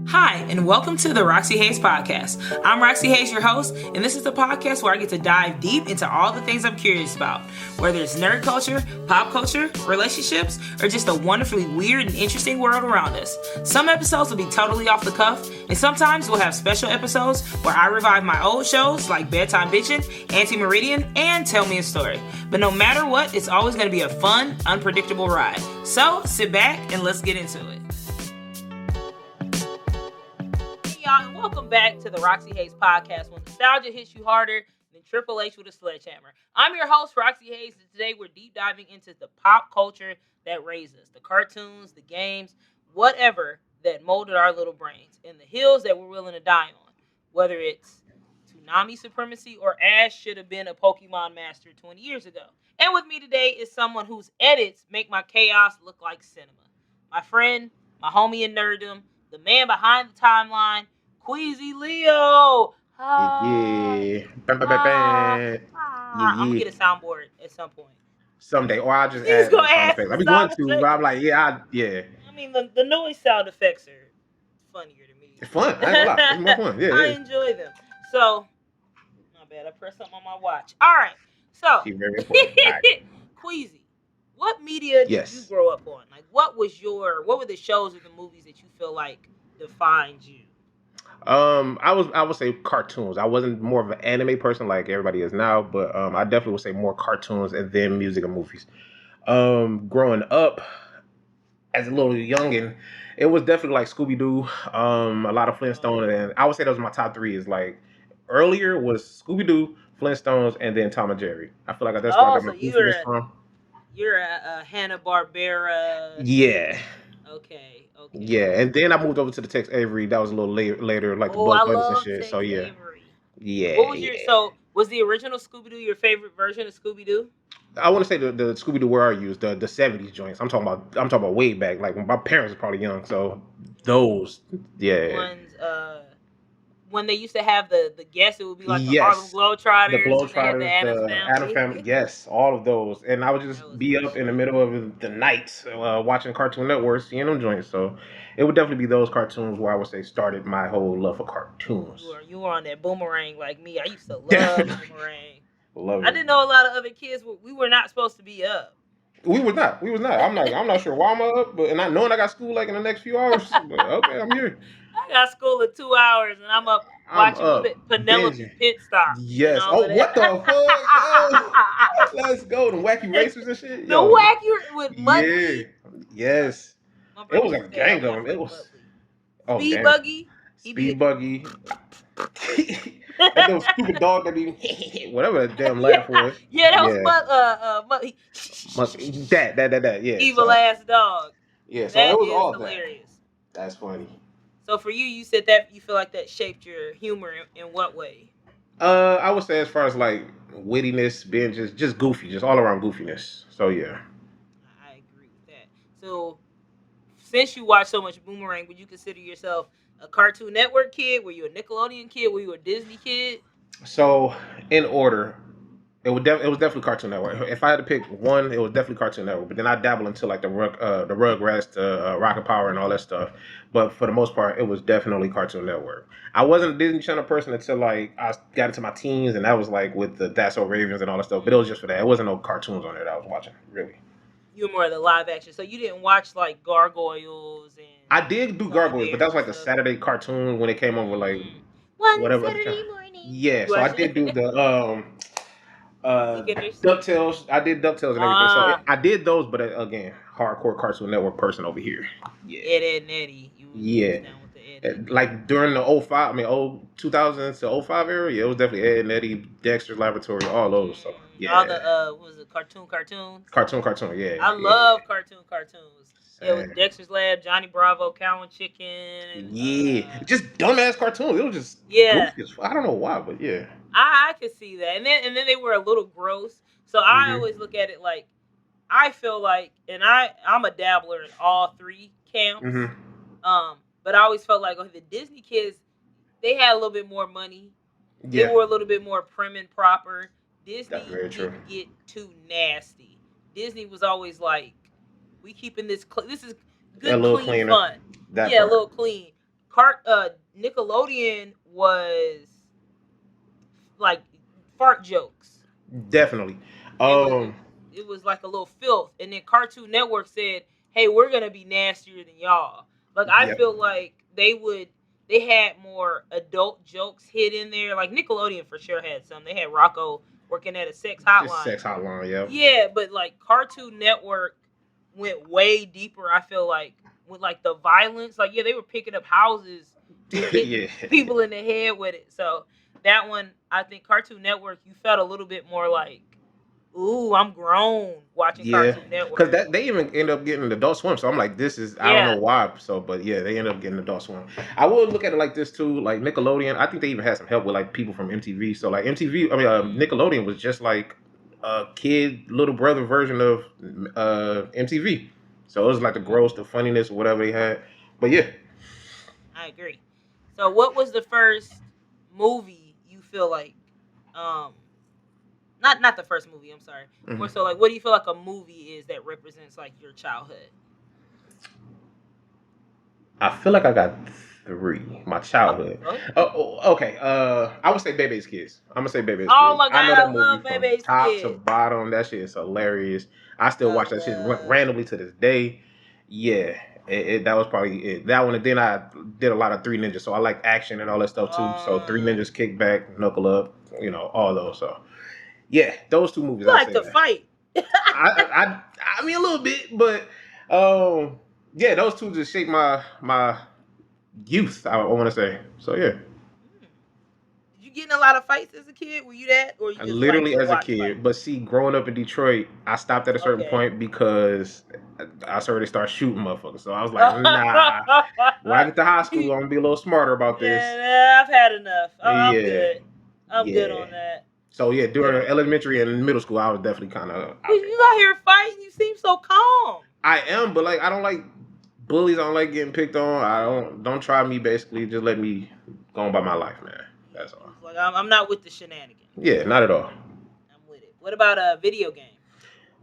Hi, and welcome to the Roxy Hayes podcast. I'm Roxy Hayes, your host, and this is the podcast where I get to dive deep into all the things I'm curious about, whether it's nerd culture, pop culture, relationships, or just the wonderfully weird and interesting world around us. Some episodes will be totally off the cuff, and sometimes we'll have special episodes where I revive my old shows like Bedtime Bitchin', Anti-Meridian, and Tell Me a Story. But no matter what, it's always going to be a fun, unpredictable ride. So sit back and let's get into it. Y'all, and welcome back to the Roxy Hayes podcast, when nostalgia hits you harder than Triple H with a sledgehammer. I'm your host, Roxy Hayes, and today we're deep diving into the pop culture that raised us, the cartoons, the games, whatever that molded our little brains, and the hills that we're willing to die on, whether it's Toonami supremacy or Ash should have been a Pokemon master 20 years ago. And with me today is someone whose edits make my chaos look like cinema. My friend, my homie in nerddom, the man behind the timeline, Queezy Leo. Yeah. Bam, bam, bam, bam. I'm gonna get a soundboard at some point. Someday, or I'll just He's add gonna sound add effects. I some be sound want to, effects. but I'm like, yeah. I mean, the noise sound effects are funnier to me. It's fun. I ain't gonna lie. It's more fun. Yeah, I enjoy them. So, not bad. I pressed something on my watch. All right. So, very important. Right. Queezy, what media did Yes. you grow up on? Like, what were the shows or the movies that you feel like defined you? I would say cartoons. I wasn't more of an anime person like everybody is now, but I definitely would say more cartoons and then music and movies. Growing up as a little youngin', it was definitely like Scooby Doo, a lot of Flintstones, and I would say those are my top three. Is like earlier was Scooby Doo, Flintstones, and then Tom and Jerry. I feel like that's where I got my goofiness from. You're a Hanna-Barbera. Yeah. Okay. Yeah, and then I moved over to the Tex Avery. That was a little later, like the Bugs Bunnies and shit. Tex So yeah, Avery. yeah. What was so was the original Scooby Doo your favorite version of Scooby Doo? I want to say the Scooby Doo where I used the '70s joints. I'm talking about way back, like when my parents were probably young. So those, yeah. Ones, when they used to have the guests, it would be like the Yes. Harlem Globetrotters. The Globetrotters, the Addams Adam Family, yes, all of those. And I would just be up in the middle of the night watching Cartoon Network, seeing them joints. So it would definitely be those cartoons where I would say started my whole love for cartoons. You were on that Boomerang like me. I used to love Boomerang. Love it. I didn't know a lot of other kids. We were not supposed to be up. We was not. I'm not sure why I'm up, but and knowing I got school like in the next few hours. But okay, I'm here. I got school in 2 hours, and I'm up watching Penelope Pit Stop. Yes. Oh, what the fuck? Oh, let's go. The wacky racers and shit. The wacky with Mudley. Yeah. Yes. It was a gang of them. It was. Oh, Speed Buggy. Speed Buggy. That little stupid dog that be whatever that damn laugh was. Yeah, that was that. Yeah. Evil ass dog. Yeah. So it was all hilarious. That's funny. So for you said that you feel like that shaped your humor in what way? I would say as far as like wittiness, being just goofy, just all around goofiness. So yeah. I agree with that. So since you watch so much Boomerang, would you consider yourself a Cartoon Network kid? Were you a Nickelodeon kid? Were you a Disney kid? So in order, it was definitely Cartoon Network. If I had to pick one, it was definitely Cartoon Network. But then I dabbled into like the Rugrats, the Rocket Power, and all that stuff. But for the most part, it was definitely Cartoon Network. I wasn't a Disney Channel person until like I got into my teens, and that was like with the That's So Ravens and all that stuff. But it was just for that. It wasn't no cartoons on there that I was watching, really. You were more of the live action, so you didn't watch like Gargoyles and. I did do Gargoyles, but that was like a Saturday cartoon when it came over like whatever. Saturday morning. Yeah, so I did do the DuckTales. I did DuckTales and everything. So I did those, but again, hardcore Cartoon Network person over here. Yeah. Ed and Eddie. Like during the 2000 to 05 era, yeah, it was definitely Ed and Eddie, Dexter's Laboratory, all those. So yeah. All the what was it, cartoons? Cartoon, yeah. I love cartoons. Yeah, with Dexter's Lab, Johnny Bravo, Cow and Chicken. Just dumbass cartoons. It was just goofy as fuck. I don't know why, but yeah. I could see that, and then they were a little gross. So I always look at it like I feel like, and I'm a dabbler in all three camps. But I always felt like the Disney kids, they had a little bit more money. They were a little bit more prim and proper. Disney didn't get too nasty. Disney was always like, we keeping this. A good, little clean cleaner. fun. That Yeah, a part. little clean. Nickelodeon was like fart jokes. Definitely. It was Um, it was like a little filth, and then Cartoon Network said, "Hey, we're gonna be nastier than y'all." Like I yep. feel like they had more adult jokes hid in there. Like Nickelodeon for sure had some. They had Rocco working at a sex Just hotline. sex hotline. Yep. Yeah, but like Cartoon Network went way deeper. I feel like with like the violence, like yeah, they were picking up houses and hitting Yeah. people in the head with it. So that one, I think Cartoon Network, you felt a little bit more like, ooh, I'm grown watching Yeah, Cartoon because Network. that they even end up getting Adult Swim. So I'm like, this is I don't know Yeah. why. So, but yeah, they end up getting Adult Swim. I would look at it like this too. Like Nickelodeon, I think they even had some help with like people from MTV. So like MTV, I mean Nickelodeon was just like a kid little brother version of MTV. So it was like the gross, the funniness, whatever they had. But yeah, I agree. So what was the first movie you feel like um not the first movie, I'm sorry. More mhm. so like what do you feel like a movie is that represents like your childhood? I feel like I got three. My Oh, childhood. go ahead. Okay. I would say Bebe's Kids. I'm gonna say Bebe's Oh Kids. my I know god, I that movie love from Baby's top to Kids. bottom. That shit is hilarious. I still I watch that shit love randomly to this day. Yeah, that was probably it. That one. And then I did a lot of Three Ninjas, so I like action and all that stuff too. So Three um Ninjas, Kickback, Knuckle Up, all those. So yeah, those two movies. you I'll like say to that. fight. I mean a little bit, but yeah, those two just shaped my youth. I want to say. So yeah. Hmm. Did you get in a lot of fights as a kid? Were you that, or you just like Literally to as a watch fights? kid. But see, growing up in Detroit, I stopped at a certain Okay. point because I started to start shooting motherfuckers. So I was like, nah. When I get to high school, I'm gonna be a little smarter about this. Yeah, I've had enough. I'm Yeah, good. I'm good yeah. on that. So yeah, I'm good during on that. elementary and middle school, I was definitely kind of But out there. you out here fighting. You seem so calm. I am, but like I don't like bullies. I don't like getting picked on. I don't try me. Basically, just let me go on by my life, man. That's all. He's like, I'm not with the shenanigans. Yeah, not at all. I'm with it. What about a video game?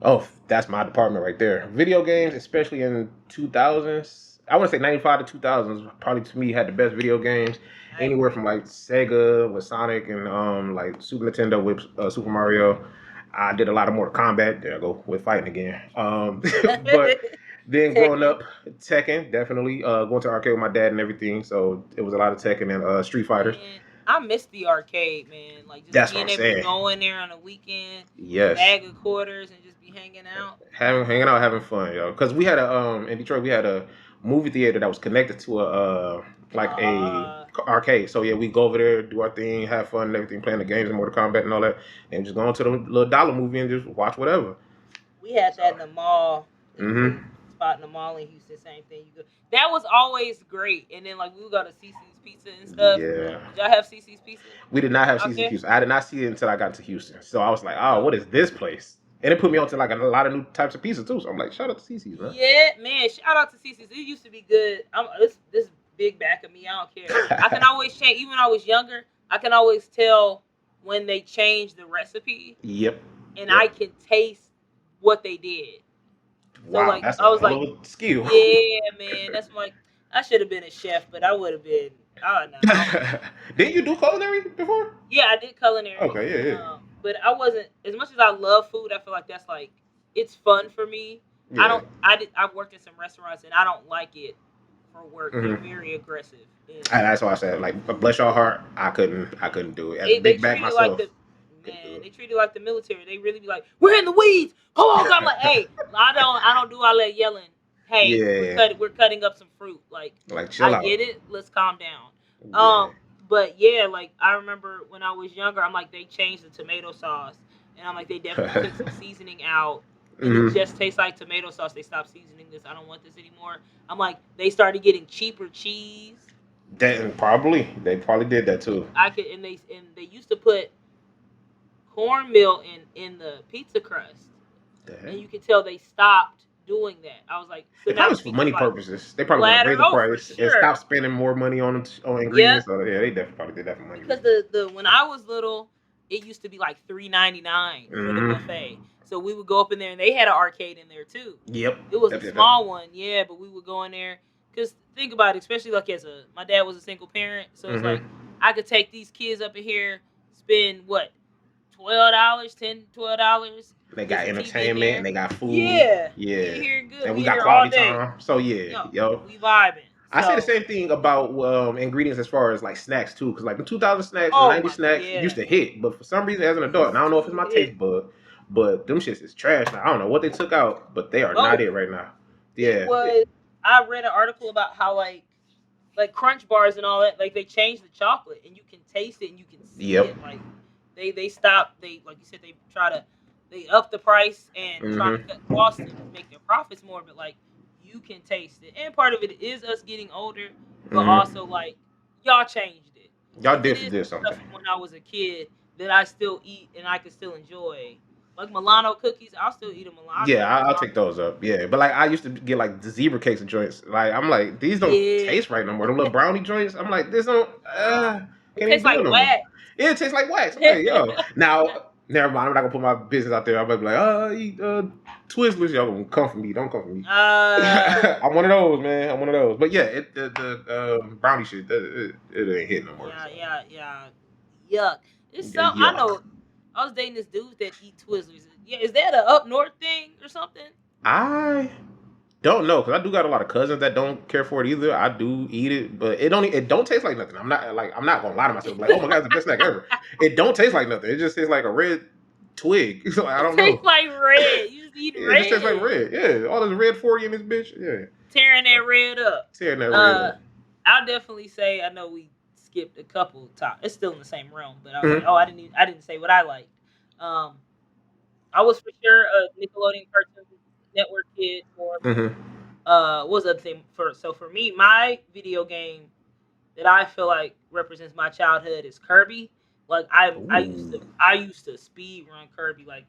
Oh, that's my department right there. Video games, especially in 2000s. I want to say 95 to 2000s, probably to me had the best video games. I Anywhere agree. from like Sega with Sonic and like Super Nintendo with Super Mario. I did a lot of Mortal Kombat. There I go with fighting again. But then growing Tekken. up, Tekken definitely. Going to arcade with my dad and everything. So it was a lot of Tekken and Street Fighters. Man, I miss the arcade, man. Like just That's what being I'm able to saying. go in there on a weekend, Yes. bag of quarters, and just be hanging out. Hanging out, having fun, yo. Because we had a in Detroit, we had a movie theater that was connected to a like a Uh, arcade. So yeah, we go over there, do our thing, have fun and everything, playing the games and Mortal Kombat and all that, and just go into the little dollar movie and just watch whatever. we had that So, in the mall. There was a mm-hmm. spot in the mall in Houston. Same thing. You go. That was always great. And then like we would go to CC's Pizza and stuff. Yeah, Did y'all have CC's Pizza we did not have out CC there? Houston. I did not see it until I got to Houston. So I was like, oh, Oh, what is this place? And it put me on to like a lot of new types of pizza too. So I'm like, shout out to CC's, man. yeah, man. Shout out to CC's. It used to be good. This big back of me. I don't care. I can always change. Even when I was younger, I can always tell when they changed the recipe, Yep. and I Yep. can taste what they did. So Wow, like that's I a was hell like, of a skill. yeah, man. That's like I should have been a chef, but I would have been. Oh no, I don't know. Didn't you do culinary before? Yeah, I did culinary. Okay, yeah, But I wasn't as much as I love food. I feel like that's like it's fun for me. I yeah. don't. I did. I worked in some restaurants and I don't like it for work. They're Mm-hmm. very aggressive. And And that's why I said, like, bless your heart, I couldn't do it. As a they big back treat it like myself, the couldn't do man. it. They treat it like the military. They really be like, we're in the weeds. Come on, I'm like, hey, I don't do all that yelling. Hey, Yeah, we're cutting up some fruit. Like, like chill I out. get it. Let's calm down. Yeah. But yeah, like I remember when I was younger, I'm like they changed the tomato sauce, and I'm like they definitely took some seasoning out, and it Mm-hmm. just tastes like tomato sauce. They stopped seasoning this. I don't want this anymore. I'm like they started getting cheaper cheese. That probably they probably did that too. I could and they used to put cornmeal in the pizza crust, The and heck? you could tell they stopped doing that. I was like, so It now probably the was for pizza's money like purposes. They probably want to flatter. raise the Oh, for price and sure. stop spending more money on Yep. ingredients. So yeah, they definitely probably did that for money Because reasons. the when I was little, it used to be like $3.99 for the Mhm. buffet. So we would go up in there, and they had an arcade in there too. Yep. It was Yep, a yep, small one, yeah, but we would go in there because think about it, especially like my dad was a single parent, so it's like I could take these kids up in here, spend what $12, $10, $12. They Get got some TV in entertainment there. and they got food. Yeah, Yeah. we in here good. And we We in got here all quality day. time. So yeah, yo. We vibing. I say the So, same thing about ingredients as far as like snacks too, because like the 2000 snacks and oh 90 my, snacks yeah, used to hit, but for some reason as an it adult, and I don't know if it's still my hit. taste bud, but them shits is trash now. I don't know what they took out, but they are not Both. it right now. It Yeah. was. I read an article about how like Crunch bars and all that, like they changed the chocolate and you can taste it and you can see Yep. it. Like they stopped. They, like you said, they up the price and trying to cut costs and make their profits more. But like you can taste it, and part of it is us getting older, but also like y'all changed it. Y'all Because it definitely is did stuff something. from when I was a kid that I still eat and I can still enjoy. Like Milano cookies, I'll still eat them. Yeah, I'll take those up. Yeah, but like I used to get like the zebra cakes and joints. Like I'm like these don't taste right no more. Them little brownie joints. I'm like this don't. It Can't tastes even do like it no more. wax. Yeah, it tastes like wax. I'm like yo. Now never mind. I'm not gonna put my business out there. I'm gonna be like eat Twizzlers. Y'all gonna come for me. Don't come for me. I'm one of those, man. I'm one of those. But yeah, the brownie shit it ain't hitting no more. Yeah. Yuck. It's so I know. I was dating this dude that eat Twizzlers. Yeah, is that a up north thing or something? I don't know because I do got a lot of cousins that don't care for it either. I do eat it, but it don't taste like nothing. I'm not gonna lie to myself like, oh my god, it's the best snack ever. It don't taste like nothing. It just tastes like a red twig. So I don't know. It tastes like red. You just eat red. It just tastes like red. Yeah, all this red 40 in this bitch. Yeah, tearing that red up. Tearing that red up. I'll definitely say I know we skipped a couple top. It's still in the same realm, but I was like, oh, I didn't say what I liked. I was for sure a Nickelodeon Cartoon Network kid. For what was the other thing for me, my video game that I feel like represents my childhood is Kirby. Like I used to speed run Kirby. Like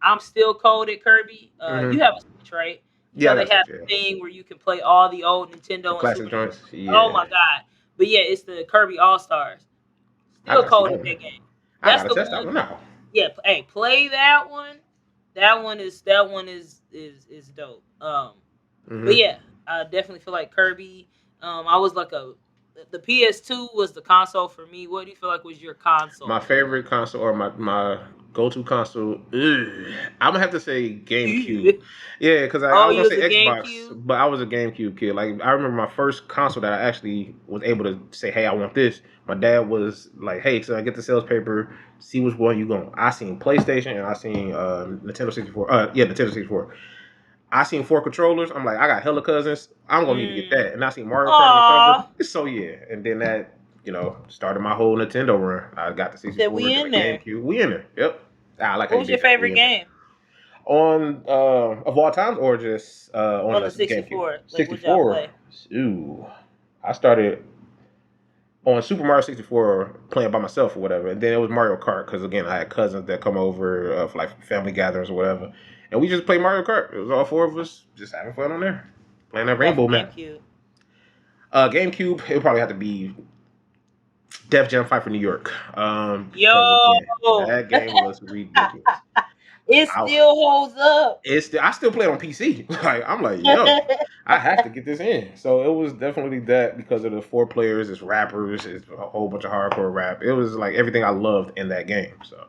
I'm still cold at Kirby. You have a Switch, right? Yeah, so they have a thing where you can play all the old Nintendo and classic Super joints. Yeah. Oh my god! But yeah, it's the Kirby All Stars. Still cold at that game. That's the test that one now. Yeah, hey, play that one. That one is dope. But yeah, I definitely feel like Kirby. I was like the PS2 was the console for me. What do you feel like was your console? My favorite console or my go-to console, I'm gonna have to say GameCube. Yeah, because I was gonna say Xbox, GameCube? But I was a GameCube kid. Like I remember my first console that I actually was able to say, "Hey, I want this." My dad was like, "Hey, so I get the sales paper, see which one you going." I seen PlayStation and I seen Nintendo 64. Nintendo 64. I seen 4 controllers. I'm like, I got hella cousins. I'm gonna need to get that. And I seen Mario Kart on the cover. So yeah, and then that started my whole Nintendo run. I got the 64. We in there. GameCube. We in there. Yep. What was your favorite game? On of all times or just on the 64? GameCube? 64. Ooh, I started on Super Mario 64 playing by myself or whatever, and then it was Mario Kart because again I had cousins that come over for like family gatherings or whatever, and we just played Mario Kart. It was all 4 of us just having fun on there, playing that rainbow map. GameCube, it would probably have to be Def Jam Fight for New York. Again, that game was ridiculous. It still holds up. I still play it on PC. I'm like, yo, I have to get this in. So it was definitely that because of the 4 players, it's rappers, it's a whole bunch of hardcore rap. It was like everything I loved in that game. So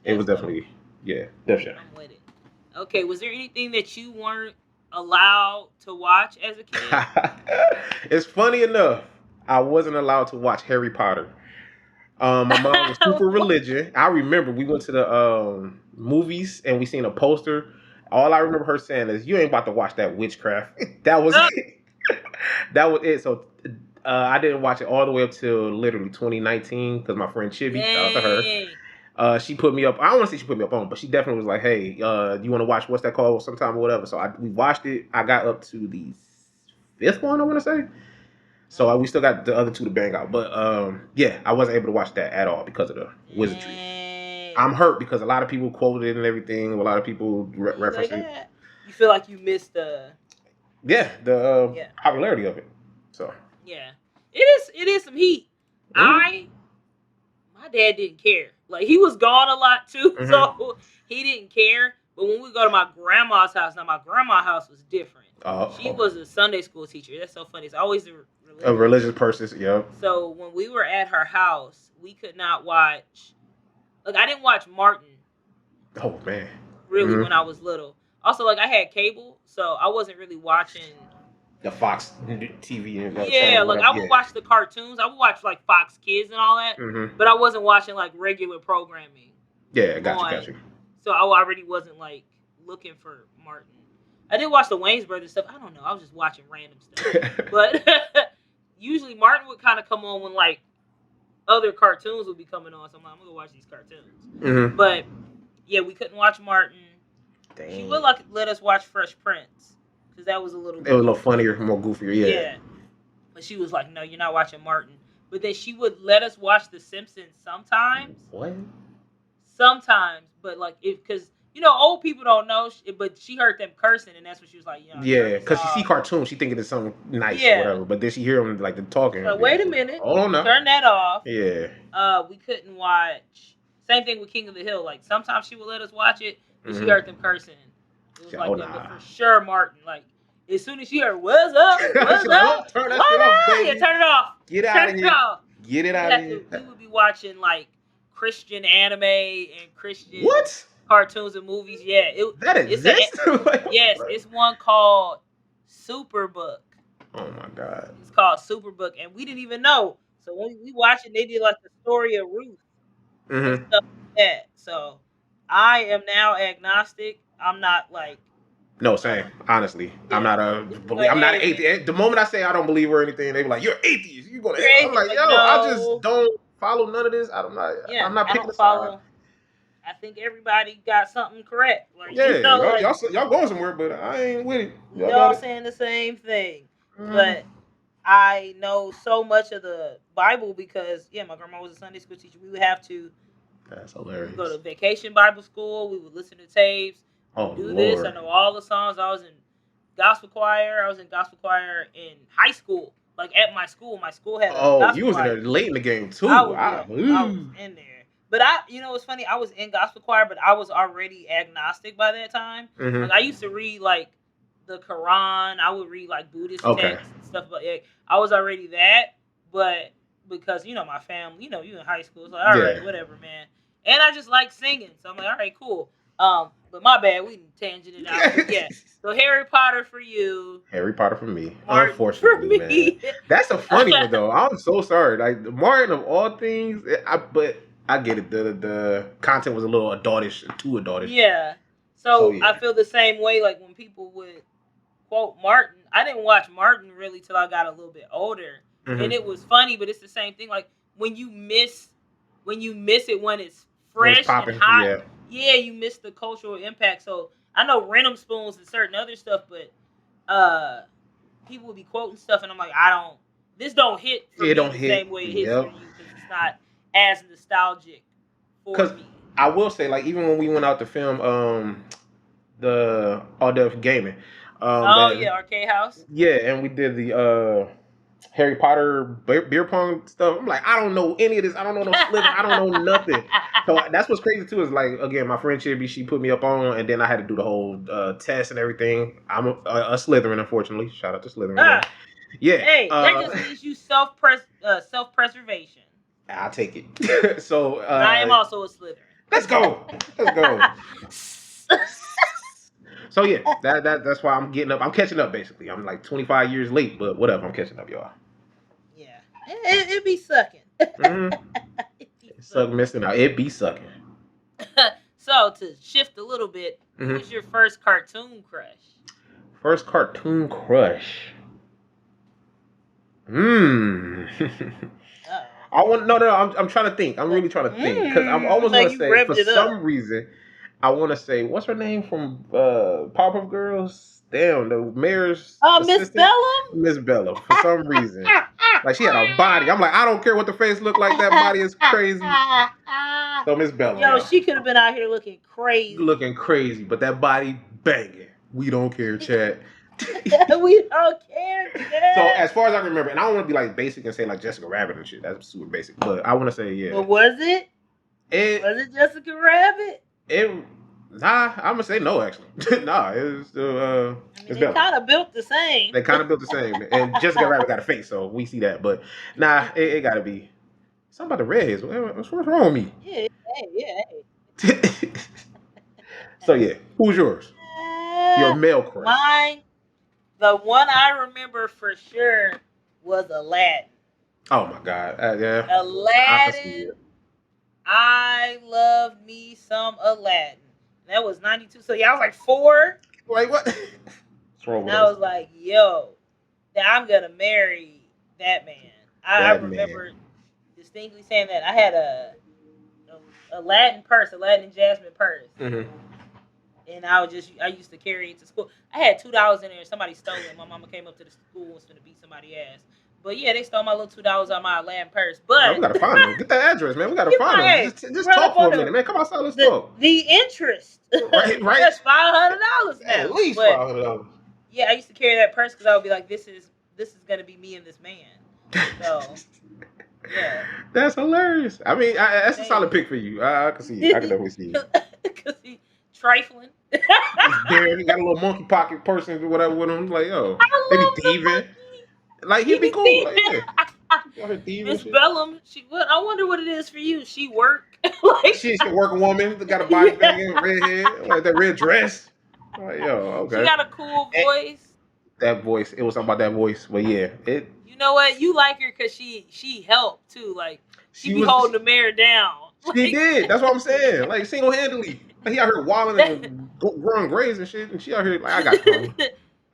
it was definitely, Def Jam. I'm with it. Okay, was there anything that you weren't allowed to watch as a kid? It's funny enough, I wasn't allowed to watch Harry Potter. My mom was super religious. I remember we went to the movies and we seen a poster. All I remember her saying is, "You ain't about to watch that witchcraft." That was it. That was it. So I didn't watch it all the way up till literally 2019 because my friend Chibi, shout out to her. She put me up. I don't want to say she put me up on, but she definitely was like, "Hey, do you want to watch what's that called sometime or whatever?" So we watched it. I got up to the 5th one, I want to say. So we still got the other 2 to bang out. But I wasn't able to watch that at all because of the wizardry. I'm hurt because a lot of people quoted it and everything. A lot of people reference it. You feel like you missed the popularity of it. So yeah, it is some heat. My dad didn't care. Like, he was gone a lot too, Mhm. so he didn't care. But when we go to my grandma's house, now my grandma's house was different. She was a Sunday school teacher. That's so funny. It's always a religious person. Yep. So when we were at her house, we could not watch. Like, I didn't watch Martin. Oh man. Really, when I was little. Also, like, I had cable, so I wasn't really watching the Fox TV and yeah, like I would watch the cartoons. I would watch like Fox Kids and all that, but I wasn't watching like regular programming. Yeah, got you. So I already wasn't like looking for Martin. I did watch the Wayans Brothers stuff. I don't know. I was just watching random stuff. But usually Martin would kind of come on when like other cartoons would be coming on. So I'm like, I'm gonna go watch these cartoons. But yeah, we couldn't watch Martin. Dang. She would like let us watch Fresh Prince. Because that was a little funnier, more goofier, yeah. But she was like, no, you're not watching Martin. But then she would let us watch The Simpsons sometimes. What? Sometimes, but like, because, you know, old people don't know, but she heard them cursing, and that's what she was like, you know. Yeah, because she see cartoons, she thinking it's something nice or whatever, but then she hear them, like, the talking. So wait a minute. Hold on now. Turn that off. Yeah. We couldn't watch. Same thing with King of the Hill. Like, sometimes she would let us watch it, but she heard them cursing. It was like that, but for sure, Martin. Like, as soon as she heard, what's up? What's up? Turn that shit off, baby. Yeah, turn it off. Get out of here. Get it out of here. We would be watching, like, Christian anime and Christian cartoons and movies. Yeah. That exists? Yes, it's one called Superbook. Oh, my God. It's called Superbook, and we didn't even know. So when we watched it, they did, like, the story of Ruth and stuff like that. So I am now agnostic. I'm not like. No, same. Honestly, yeah. I'm not an atheist. The moment I say I don't believe or anything, they be like, "You're atheist. You're gonna." I'm like, yo, no. I just don't follow none of this. I'm not picking a side. I think everybody got something correct. Like, yeah, you know, y'all going somewhere, but I ain't with it. Y'all saying the same thing, but I know so much of the Bible because my grandma was a Sunday school teacher. We would have to. That's hilarious. Go to vacation Bible school. We would listen to tapes. Do this. I know all the songs. I was in gospel choir. I was in gospel choir in high school. Like at my school had a gospel you was choir. in there late in the game too. I was in there. But it's funny. I was in gospel choir, but I was already agnostic by that time. Like, I used to read like the Quran. I would read like Buddhist texts and stuff. But I was already that. But because my family, you in high school, it's like, all right, whatever, man. And I just like singing, so I'm like, all right, cool. But my bad, we tangented out. Yeah. So Harry Potter for you. Harry Potter for me. Martin unfortunately, for me. Man. That's a funny one though. I'm so sorry. Like Martin of all things, but I get it. The content was a little adultish, too adultish. Yeah. So I feel the same way. Like when people would quote Martin, I didn't watch Martin really till I got a little bit older, and it was funny. But it's the same thing. Like when you miss it when it's fresh and hot. Yeah, you miss the cultural impact. So I know Random Spoons and certain other stuff, but people would be quoting stuff, and I'm like, this don't hit for me the same way it hits for you because it's not as nostalgic for me. I will say, like, even when we went out to film the All Day Gaming. Arcade House. Yeah, and we did the Harry Potter beer pong stuff. I'm like, I don't know any of this. I don't know no Slytherin. I don't know nothing. So that's what's crazy too. Is like, again, my friend Chibi, she put me up on, and then I had to do the whole test and everything. I'm a Slytherin, unfortunately. Shout out to Slytherin. Yeah. Hey, that just means you self-preservation. I'll take it. So I am also a Slytherin. Let's go. So yeah, that's why I'm getting up. I'm catching up basically. I'm like 25 years late, but whatever. I'm catching up, y'all. Yeah, it be sucking. Suck missing out. It be sucking. So to shift a little bit, who's your first cartoon crush? First cartoon crush. I want no. I'm trying to think. I'm really trying to think because I'm almost gonna say for some reason. I want to say, what's her name from Powerpuff Girls? Damn, the mayor's Miss Bellum? Miss Bellum, for some reason. Like, she had a body. I'm like, I don't care what the face look like. That body is crazy. So, Miss Bellum. Yo, she could have been out here looking crazy. But that body banging. We don't care, Chad. We don't care, Chad. So, as far as I remember, and I don't want to be, like, basic and say, like, Jessica Rabbit and shit. That's super basic. But I want to say, yeah. But was it? Was it Jessica Rabbit? It nah, I'm gonna say no actually. Nah, it was I mean, it's they Bella. kind of built the same. They kind of built the same, and Jessica Rabbit got a face, so we see that. But nah, it gotta be something about the redheads. What's wrong with Yeah, yeah. me? So yeah, who's yours? Your male crush? Mine, the one I remember for sure was Aladdin. Oh my god, yeah, I can see Aladdin. it. I loved me some Aladdin. That was 92. So yeah, I was like 4. Like what? What's wrong And with I us? was like, yo, I'm gonna marry that man. I That man. remember distinctly saying that. I had a Aladdin purse, Aladdin and Jasmine purse. Mm-hmm. And I used to carry it to school. I had $2 in there. Somebody stole it. My mama came up to the school and was gonna beat somebody's ass. But yeah, they stole my little $2 out of my Aladdin purse. Man, we But gotta find them. Get that address, man. We gotta you find might, them. hey, Just run up talk for on a minute, man. Come outside, let's the talk. the interest. Right, right. That's $500 At now. least But $500. yeah, I used to carry that purse because I would be like, this is gonna be me and this man. So yeah, That's hilarious. I mean, that's a thank solid pick for you. I can see it. I can definitely see it. because he trifling. He's there. He got a little monkey pocket person or whatever with him. Like, yo, I they be love the thieving. monkey. Like, He he'd be be cool. Like, thieving. yeah. He out here thieving and Miss shit. Bellum, I wonder what it is for you. She work like She's a working woman. Got a body yeah. bag and red hair. Like that red dress. Like, yo, She okay. got a cool And voice. that voice. It was something about that voice. But yeah, You know what? You like her because she helped too. Like she she be was. holding the mayor down. She Like did. That's what I'm saying. Like single handedly. Like, he out here wilding that, and growing grays and shit, and she out here like, I got you, homie.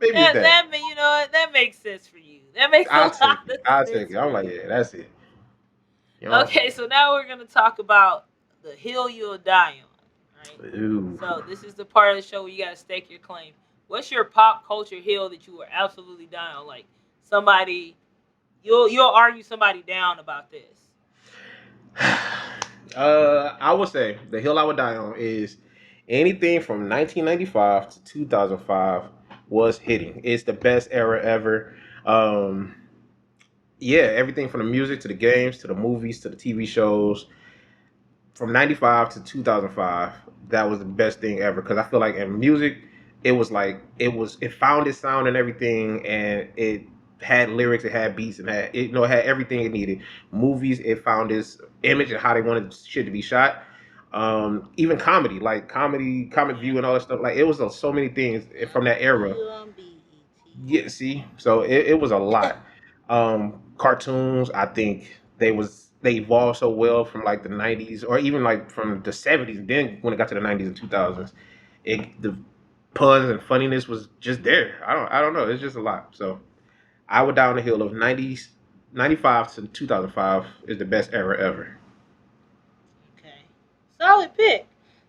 Maybe it's that. that you know what? That makes sense for you. That makes a I'll lot take of it. I'll take sense it. for I'm like, you. yeah, that's it. You know? Okay, so now we're gonna talk about the hill you'll die on. Right. Ooh. So this is the part of the show where you gotta stake your claim. What's your pop culture hill that you were absolutely dying on? Like somebody, you'll argue somebody down about this. I would say the hill I would die on is anything from 1995 to 2005 was hitting. It's the best era ever. Um, yeah, everything from the music to the games to the movies to the TV shows from 95 to 2005, that was the best thing ever because I feel like in music it was like it found its sound and everything, and it had lyrics, it had beats, and had it, it had everything it needed. Movies, it found its image and how they wanted shit to be shot. Even comedy, like comic view and all that stuff, like it was so many things from that era. Yeah, see, so it was a lot. Cartoons, I think they evolved so well from like the '90s or even like from the '70s. Then when it got to the '90s and 2000s, the puns and funniness was just there. I don't know. It's just a lot. So I would die on the hill of '90s, '95 to 2005 is the best era ever. Okay, solid pick.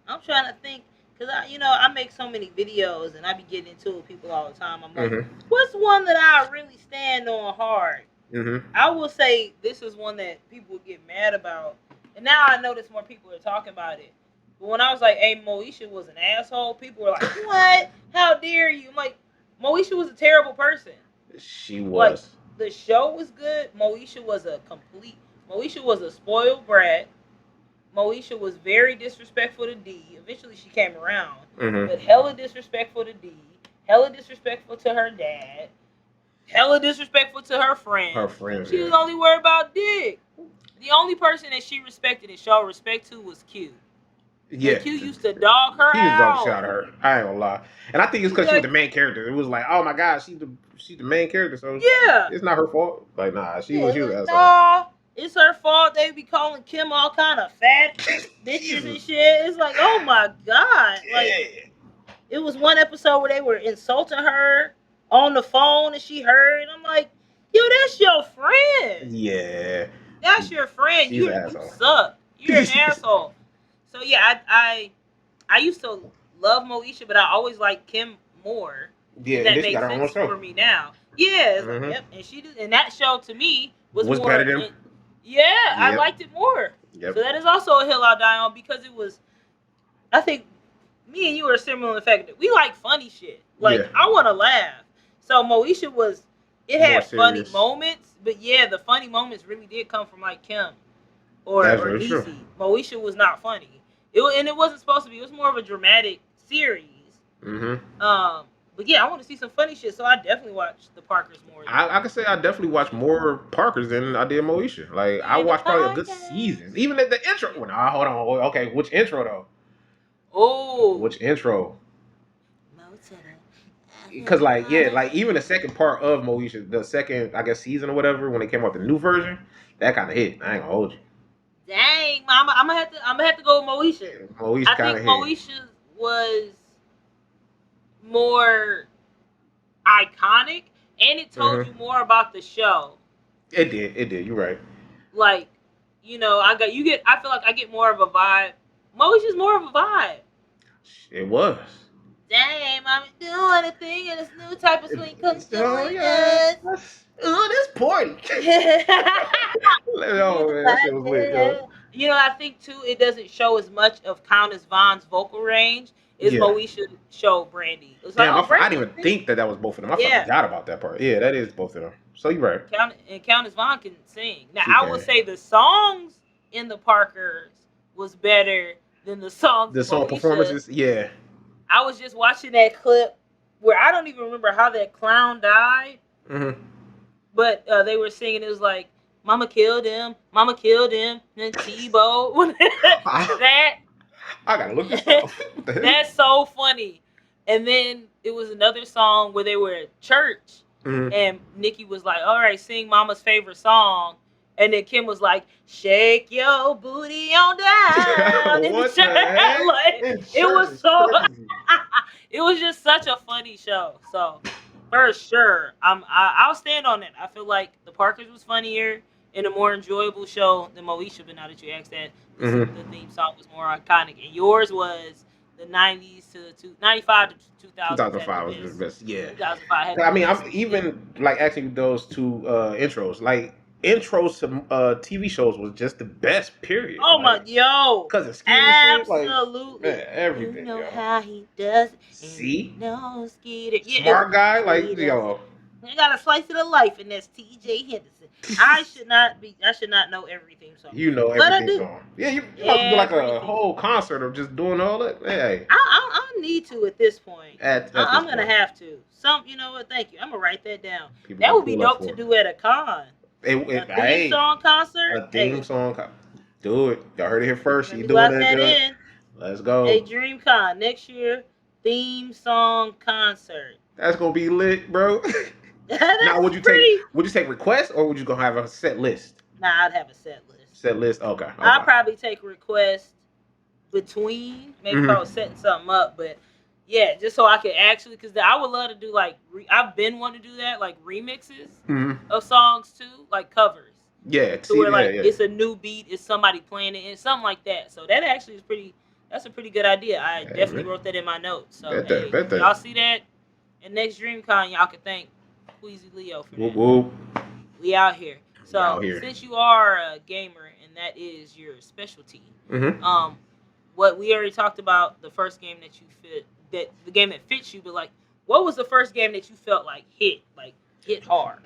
I'm trying to think because I make so many videos and I be getting into it with people all the time. I'm like, Mm-hmm. what's one that I really stand on hard? Mm-hmm. I will say this is one that people get mad about, and now I notice more people are talking about it. But when I was like, "Hey, Moesha was an asshole," people were like, "What? How dare you?" I'm like, Moesha was a terrible person. She Like was. the show was good. Moesha was a spoiled brat. Moesha was very disrespectful to D. Eventually, she came around, Mm-hmm. but hella disrespectful to D. Hella disrespectful to her dad. Hella disrespectful to her friends. Her friends. She was only worried about Dick. The only person that she respected and showed respect to was Q. Yeah. And Q used to dog her He was dog out. shit out of her. I ain't gonna lie. And I think it's because she was the main character. It was like, oh my god, she's the main character, so Yeah. it's not her fault. Like, nah, she was an asshole. Nah, it's her fault. They be calling Kim all kind of fat bitches and shit. It's like, oh my god. Like, it was one episode where they were insulting her on the phone and she heard. And I'm like, yo, that's your friend. Yeah. That's your friend. She's You an asshole. suck. You're an asshole. So yeah, I used to love Moesha, but I always liked Kim more. Yeah, That and she makes got her own sense show. for me now. Yeah, it's Mhm. like, yep. And she did, and that show to me was more better than. yeah, I Yep. liked it more. Yep. So that is also a hill I'll die on because it was. I think me and you are similar in the fact that we like funny shit. Like Yeah. I want to laugh. So Moesha was. It More had funny serious. moments, but yeah, the funny moments really did come from like Kim. That's or very true. Niecy. Moesha was not funny. And it wasn't supposed to be. It was more of a dramatic series. Mm-hmm. But yeah, I want to see some funny shit, so I definitely watched the Parkers more than I can say I definitely watched more Parkers than I did Moesha. Like I and the watched probably a good Parkers. season. Even at the intro. Well, nah, hold on. Okay, which intro though? Oh, Which intro? Motown. Because like yeah, like even the second part of Moesha, the second I guess season or whatever, when they came out the new version, that kind of hit. I ain't gonna hold you. Dang, mama, I'm gonna have to go with Moesha. Moesha I kind think of hit. Moesha was more iconic, and it told Mm-hmm. you more about the show. It did. It did. You're right. Like, I feel like I get more of a vibe. Moesha's more of a vibe. It was. Dang, I'm doing a thing and this new type of swing comes So join yeah. us. Oh, this party. Oh man, that shit was lit, yo. I think too it doesn't show as much of Countess Vaughn's vocal range as Yeah. Moesha showed Brandy. It was like, Damn, oh, I Brandy didn't can even sing. think that was both of them. I Yeah, forgot about that part. Yeah, that is both of them. So you're right. Countess Vaughn can sing. Now She I can. would say the songs in the Parkers was better than the songs The of song Moesha. performances, yeah. I was just watching that clip where I don't even remember how that clown died. Mm-hmm. But they were singing. It was like, "Mama killed him, Mama killed him," and Tebow. that I gotta look this up. What the hell? That's so funny. And then it was another song where they were at church, and Nikki was like, "All right, sing Mama's favorite song." And then Kim was like, "Shake your booty on down." in the What church. the heck? Like, In it church was is so. crazy. It was just such a funny show. So for sure, I'll stand on it. I feel like the Parkers was funnier and a more enjoyable show than Moesha. But now that you asked that, the theme song was more iconic, and yours was the 90s to 95 to 2000. 2005 was the best. Yeah. 2005 had I the mean, best. I'm even like actually those two intros. Like intros to TV shows was just the best. Period. Oh my, yo, Cause of Skeeter shit, like absolutely. man, everything. You know yo. how he does it. See, No Skeeter. Yeah, smart guy, like Skeeter. yo. I got a slice of the life, and that's T.J. Henderson. I should not know everything. So, You know but I everything do. song. Yeah, you about to do like a Everything. whole concert of just doing all that. Hey, I need to at this point. at I'm this gonna point. have to. You know what? Thank you. I'm gonna write that down. People That gonna would be pull up dope to for do at a con. A hey, theme song concert. a theme song. Do it. Y'all heard it here first. Let She me doing lock that. that Judge. in. Let's go. A DreamCon next year. Theme song concert. That's gonna be lit, bro. Now, would you take requests or would you gonna have a set list? Nah, I'd have a set list. Set list. Okay. I'd probably take requests between, maybe if I was setting something up, but yeah, just so I could actually, because I would love to do like I've been wanting to do that, like remixes of songs too, like covers. Yeah, to where like it's a new beat, it's somebody playing it, and something like that. So that actually is that's a pretty good idea. I definitely wrote that in my notes. So bet that. Y'all see that? And next DreamCon, y'all can thank Queezy Leo for that. Whoop, whoop. We out here. So since you are a gamer and that is your specialty, what we already talked about, the first game that you the game that fits you, but like, what was the first game that you felt like hit hard?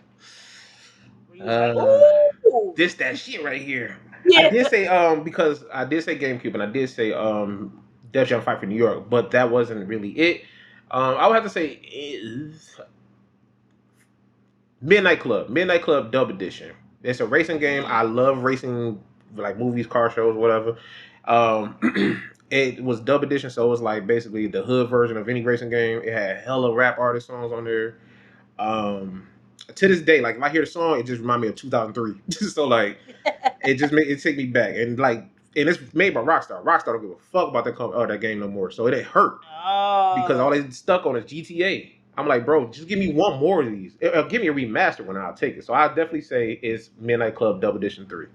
This that shit right here. Yeah. I did say because I did say GameCube and I did say Def Jam Fight for New York, but that wasn't really it. I would have to say is Midnight Club Dub Edition. It's a racing game. I love racing, like movies, car shows, whatever. It was dub edition, so it was like basically the hood version of any racing game. It had hella rap artist songs on there. To this day, like if I hear the song, it just reminds me of 2003. So like, it take me back, and it's made by Rockstar. Rockstar don't give a fuck about that game no more. So it hurt because all they stuck on is GTA. I'm like, bro, just give me one more of these. Give me a remaster one, and I'll take it. So I'll definitely say it's Midnight Club Dub Edition 3.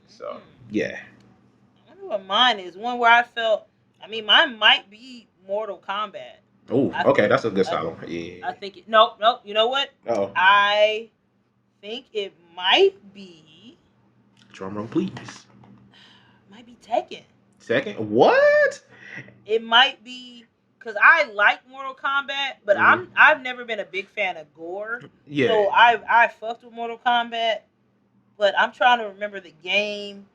So yeah. I wonder what mine is. One where I felt. I mean, mine might be Mortal Kombat. Oh, okay, that's a good solid. Yeah. I think nope. You know what? Oh. I think it might be. Drum roll, please. Might be Tekken. Tekken? What? It might be because I like Mortal Kombat, but I've never been a big fan of gore. Yeah. So I fucked with Mortal Kombat, but I'm trying to remember the game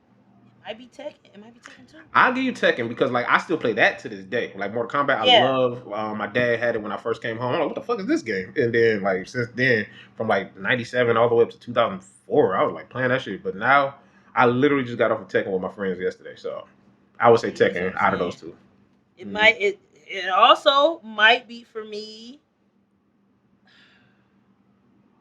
Might be Tekken. It might be Tekken too. I'll give you Tekken because like I still play that to this day. Like Mortal Kombat, I Yeah. love. My dad had it when I first came home. I'm like, what the fuck is this game? And then like since then, from like '97 all the way up to 2004, I was like playing that shit. But now I literally just got off of Tekken with my friends yesterday, so I would say See, that's what Tekken I'm out of saying. those two. It might. It also might be for me.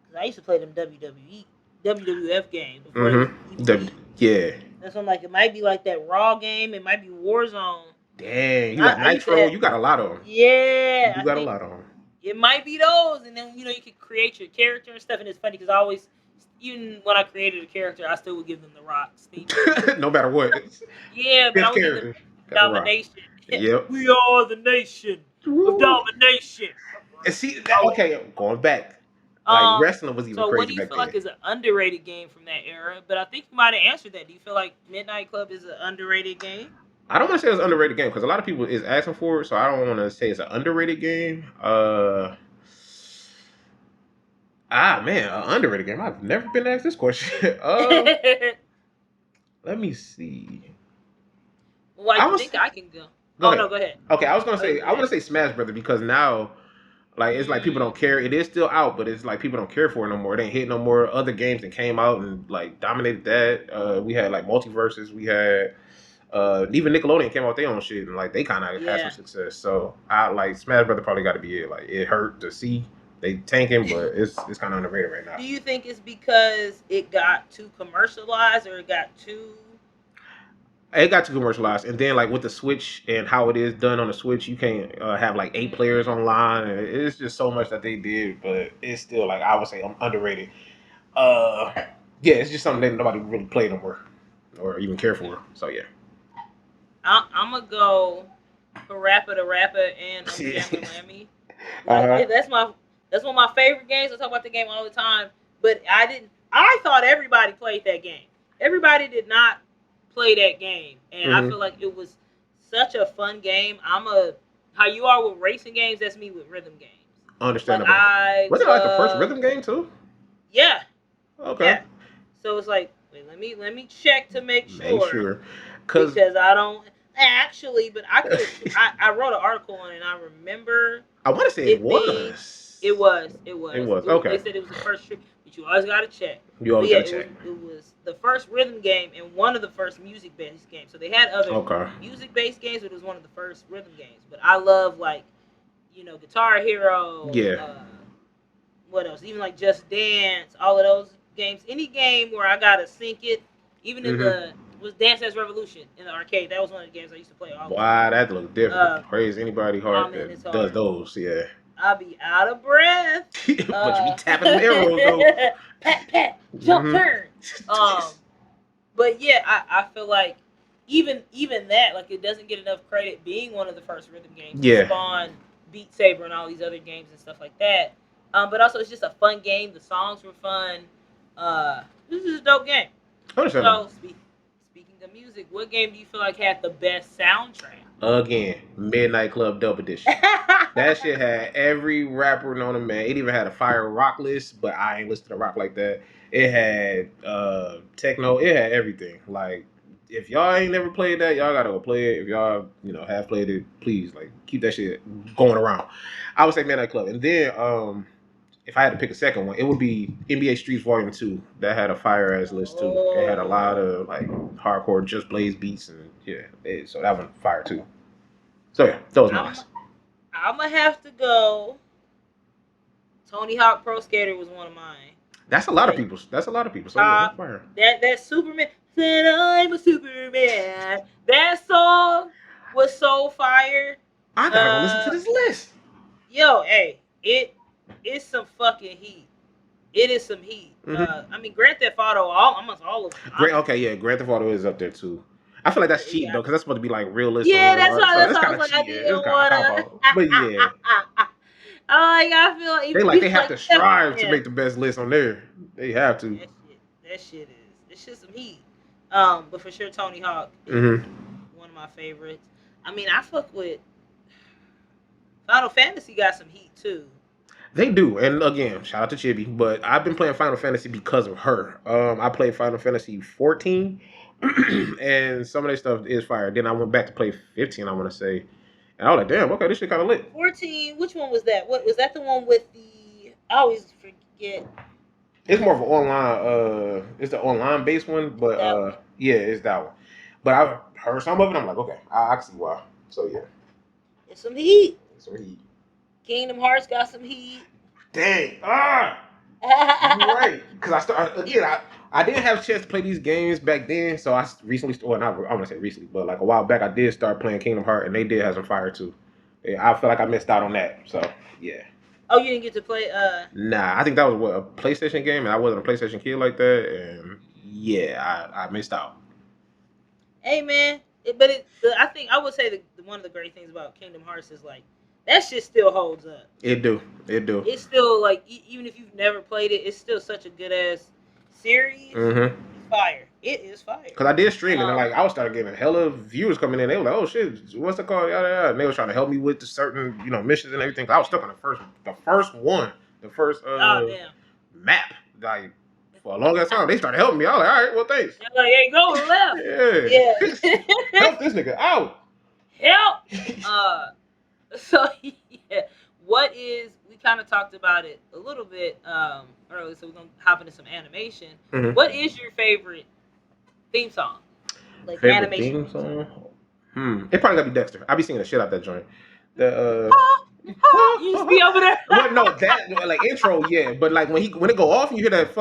'Cause I used to play them WWF games before it was even. Yeah. That's what I'm like. It might be like that Raw game. It might be Warzone. Dang, you got I used to Nitro. have, You got a lot of them. yeah, You I got a think lot of them. it might be those, and then you can create your character and stuff. And it's funny because I always, even when I created a character, I still would give them the Rock's theme. No matter what. Yeah, but I would give them domination. Yep. We are the nation of domination. And see, okay, going back, like wrestling was even so crazy what do you back feel then. like is an underrated game from that era? But I think you might have answered that. Do you feel like Midnight Club is an underrated game? I don't want to say it's an underrated game because a lot of people is asking for it, so I don't want to say it's an underrated game. Man, an underrated game. I've never been asked this question. Let me see. Well, I think I can go. No, go ahead. Okay, I was gonna say I want to say Smash Brother because now, like, it's like people don't care. It is still out, but it's like people don't care for it no more. It ain't hit no more. Other games that came out and like dominated that. We had like Multiverses. We had even Nickelodeon came out with their own shit and like they kind of had some success. So I like Smash Brother probably got to be it. Like it hurt to see they tanking, but it's kind of underrated right now. Do you think it's because it got too commercialized or it got too? It got too commercialized, and then like with the Switch and how it is done on the Switch, you can't have like 8 players online. And it's just so much that they did, but it's still like I would say underrated. Yeah, it's just something that nobody really played no more or even care for. So yeah, I'm gonna go for Rapper the Rapper and Unfamily Lammy. That's one of my favorite games. I talk about the game all the time, but I thought everybody played that game. Everybody did not play that game, and I feel like it was such a fun game. How you are with racing games, that's me with rhythm games. Understandable. Was it like the first rhythm game too? Yeah. Okay. Yeah. So it's like, wait, let me check to make sure. Make sure. Because I don't actually, but I could. I wrote an article on it, and I remember. I want to say it was. It was. Okay. They said it was the first trip, but you always gotta check. You always gotta check. It was the first rhythm game and one of the first music-based games. So they had other music-based games, but it was one of the first rhythm games. But I love Guitar Hero. Yeah. What else? Even like Just Dance. All of those games. Any game where I gotta sync it. Even in was Dance Dance Revolution in the arcade. That was one of the games I used to play all the time. Wow, that looks different. Praise anybody hard that does those. Yeah. I'll be out of breath. But you be tapping the arrows though. Pat, jump, turn. But yeah, I feel like even that, like, it doesn't get enough credit being one of the first rhythm games. Yeah. Spawn, Beat Saber, and all these other games and stuff like that. But also it's just a fun game. The songs were fun. This is a dope game. So speaking of music, what game do you feel like had the best soundtrack? Again, Midnight Club Dub Edition. That shit had every rapper known to man. It even had a fire rock list, but I ain't listen to rock like that. It had techno. It had everything. Like, if y'all ain't never played that, y'all gotta go play it. If y'all have played it, please keep that shit going around. I would say Midnight Club, and then if I had to pick a second one, it would be NBA Streets Volume 2. That had a fire ass list too. It had a lot of like hardcore Just Blaze beats and so that one fire too. So yeah, that was nice. I'm gonna have to go. Tony Hawk Pro Skater was one of mine. That's a lot of people. So fire. That Superman said I'm a Superman. That song was so fire. I gotta listen to this list. Yo, hey, it's some fucking heat. It is some heat. I mean, Grand Theft Auto, almost all of them. Grand Theft Auto is up there too. I feel like that's cheating though, because that's supposed to be like realistic. Yeah, that's why I was like, I didn't wanna. But yeah. I feel like they have to strive to make the best list on there. They have to. That shit is some heat. But for sure, Tony Hawk is one of my favorites. I mean, I fuck with Final Fantasy. Got some heat too. They do, and again, shout out to Chibi. But I've been playing Final Fantasy because of her. I played Final Fantasy 14, and some of that stuff is fire. Then I went back to play 15. I want to say, and I was like, damn, okay, this shit kind of lit. 14. Which one was that? What was that? The one with the? I always forget. It's more of an online. It's the online based one, but That one. yeah, it's that one. But I heard some of it. I'm like, okay, I can see why. So yeah, It's some heat. so he. Kingdom Hearts got some heat. Dang. Right. Because I didn't have a chance to play these games back then, so I recently, well, not, I want to say recently, but like a while back, I did start playing Kingdom Hearts, and they did have some fire too. Yeah, I feel like I missed out on that, so yeah. Oh, you didn't get to play. Nah, I think that was a PlayStation game, and I wasn't a PlayStation kid like that, and yeah, I missed out. Hey man, I think I would say one of the great things about Kingdom Hearts is like that shit still holds up. It do. It's still like even if you've never played it, it's still such a good ass series. Mm-hmm. It's fire. It is fire. Cause I did stream and like I was starting getting hella viewers coming in. They were like, "Oh shit, what's it called?" Yada yada. And they were trying to help me with the certain missions and everything. I was stuck on the first one, the first Oh damn. map. Like for a long ass time, they started helping me. I was like, "All right, well, thanks." They're like, hey, go left. Yeah. Help this nigga out. Help. So yeah, we kind of talked about it a little bit earlier, so we're gonna hop into some animation. Mm-hmm. What is your favorite theme song? Like favorite animation theme song? It probably gotta be Dexter. I be singing the shit out that joint. The you just be over there. Well, no, that like intro, yeah, but like when it go off and you hear that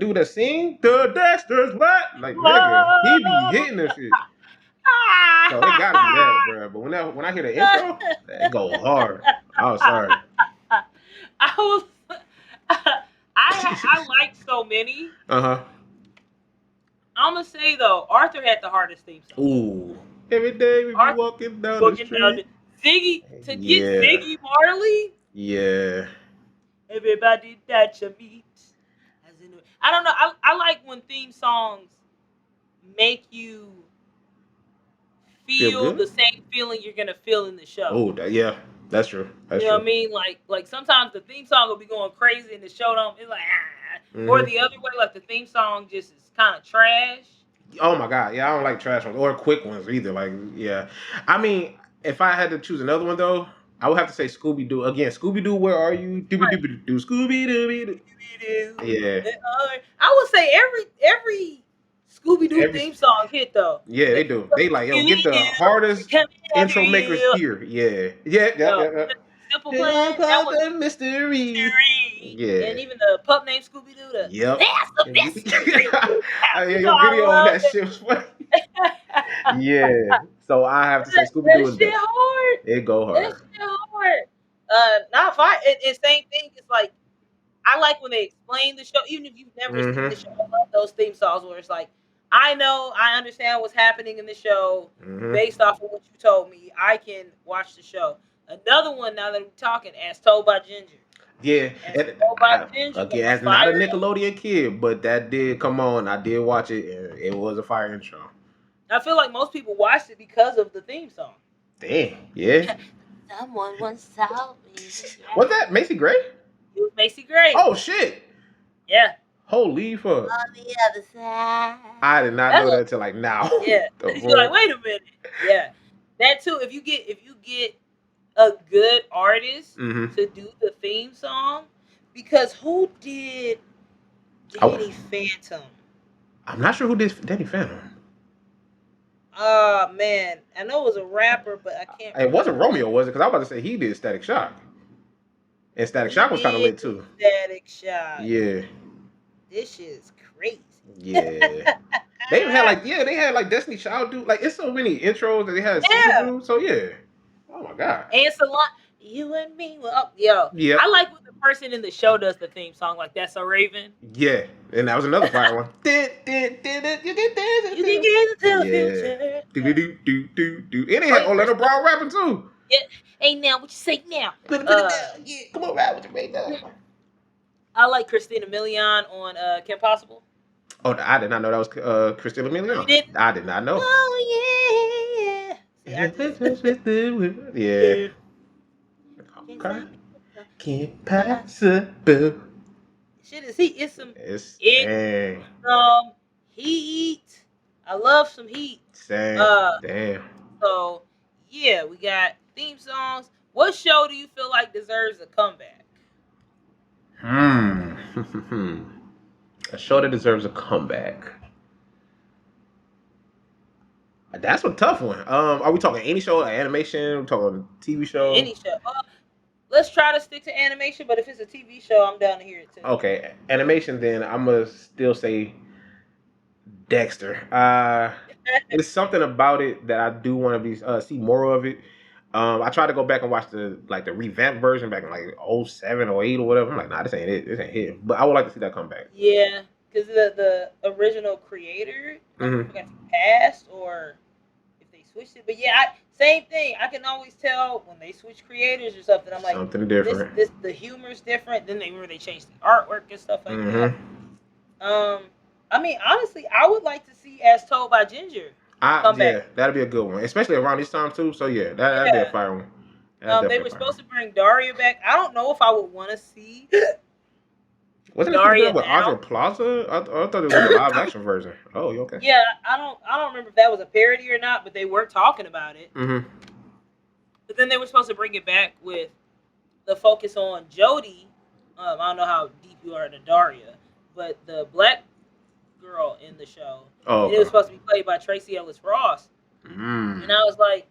dude that sing the Dexter's what? Like nigga, he be hitting this shit. So it gotta be that, bro. But when I hear the intro, it go hard. Oh, sorry. I like so many. Uh-huh. I'm gonna say though, Arthur had the hardest theme song. Ooh. Every day we be walking down the street. Ziggy get Ziggy Marley. Yeah. Everybody that you meet. I don't know. I like when theme songs make you feel the same feeling you're gonna feel in the show. Oh, yeah, that's true. That's you know what I mean? Like sometimes the theme song will be going crazy and the show don't. It's like or the other way, like the theme song just is kind of trash. Oh my god, yeah, I don't like trash ones or quick ones either. Like, yeah, I mean, if I had to choose another one though, I would have to say Scooby Doo again. Scooby Doo, where are you? Scooby Doo. Yeah. I would say every Scooby Doo theme song hit though. Yeah, they do. They like get the hardest intro makers here. Yeah. Simple Plan. That was the mystery. Yeah. And even the pup named Scooby Doo. Yep. That's the mystery. Your video on that shit was funny. Yeah. So I have to say Scooby Doo is that shit hard. It go hard. That shit hard. Not fine. It's same thing. It's like I like when they explain the show, even if you've never seen the show. I love those theme songs where it's like, I understand what's happening in the show based off of what you told me. I can watch the show. Another one now that we're talking, As Told by Ginger. Yeah, again, as not a Nickelodeon kid, but that did come on. I did watch it, and it was a fire intro. I feel like most people watched it because of the theme song. Damn, yeah. Someone once told me. Was that Macy Gray? It was Macy Gray. Oh shit. Yeah. Holy fuck. On the other side. I did not know that until like now. Yeah. You're like, wait a minute. Yeah. That too. If you get a good artist to do the theme song, because who did Danny Phantom? I'm not sure who did Danny Phantom. Man, I know it was a rapper, but I can't. It wasn't Romeo, was it? Because I was about to say he did Static Shock, and Static Shock was kind of lit too. Static Shock. Yeah. This shit is crazy. Yeah. They had like Destiny Child do like it's so many intros that they had do. So yeah. Oh my god. And Salon, you and me. Well, yeah. I like when the person in the show does the theme song, like That's So Raven. Yeah, and that was another fire one. You can get into the future. And they had Orlando Brown rapping too. Yeah. Hey now, what you say now? Yeah, come on, rap with your mate now. I like Christina Milian on Kim Possible. Oh, I did not know that was Christina Milian. You did? I did not know. Oh yeah. Yeah. Okay. Impossible. Shit is heat. It's some It's it dang. heat. I love some heat. Same. Uh, Damn. so yeah, we got theme songs. What show do you feel like deserves a comeback? A show that deserves a comeback. That's a tough one. Are we talking any show, animation? We talking TV show? Any show. Let's try to stick to animation, but if it's a TV show, I'm down to hear it too. Okay, animation. Then I'm gonna still say Dexter. There's something about it that I do want to be see more of it. I tried to go back and watch the revamped version back in like '07 or '08 or whatever. I'm like, nah, this ain't it. This ain't it. But I would like to see that come back. Yeah, because the original creator, I forgot to passed or if they switched it. But yeah, same thing. I can always tell when they switch creators or something. I'm like, something different. The humor's different. Then they changed the artwork and stuff like that. I mean, honestly, I would like to see As Told by Ginger come back. That'd be a good one, especially around this time too. So yeah, that'd be a fire one. They were supposed to bring Daria back. I don't know if I would want to see. Wasn't it with Audrey Plaza? I thought it was a live action version. Oh, you okay? Yeah, I don't remember if that was a parody or not, but they were talking about it. But then they were supposed to bring it back with the focus on Jodie. I don't know how deep you are into Daria, but the black girl in the show. Oh, okay. It was supposed to be played by Tracy Ellis Ross. And I was like,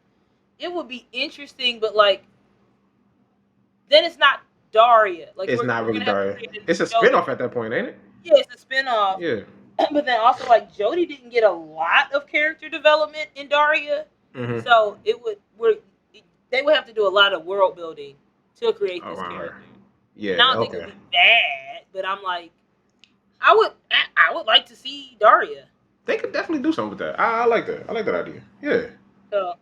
it would be interesting, but like, then it's not Daria. Like, it's not really Daria. It's a spinoff at that point, ain't it? Yeah, it's a spinoff. Yeah. But then also, like, Jodie didn't get a lot of character development in Daria. So they would have to do a lot of world building to create this character. Yeah. And I don't think it would be bad, but I'm like, I would like to see Daria. They could definitely do something with that. I like that. I like that idea. Yeah. So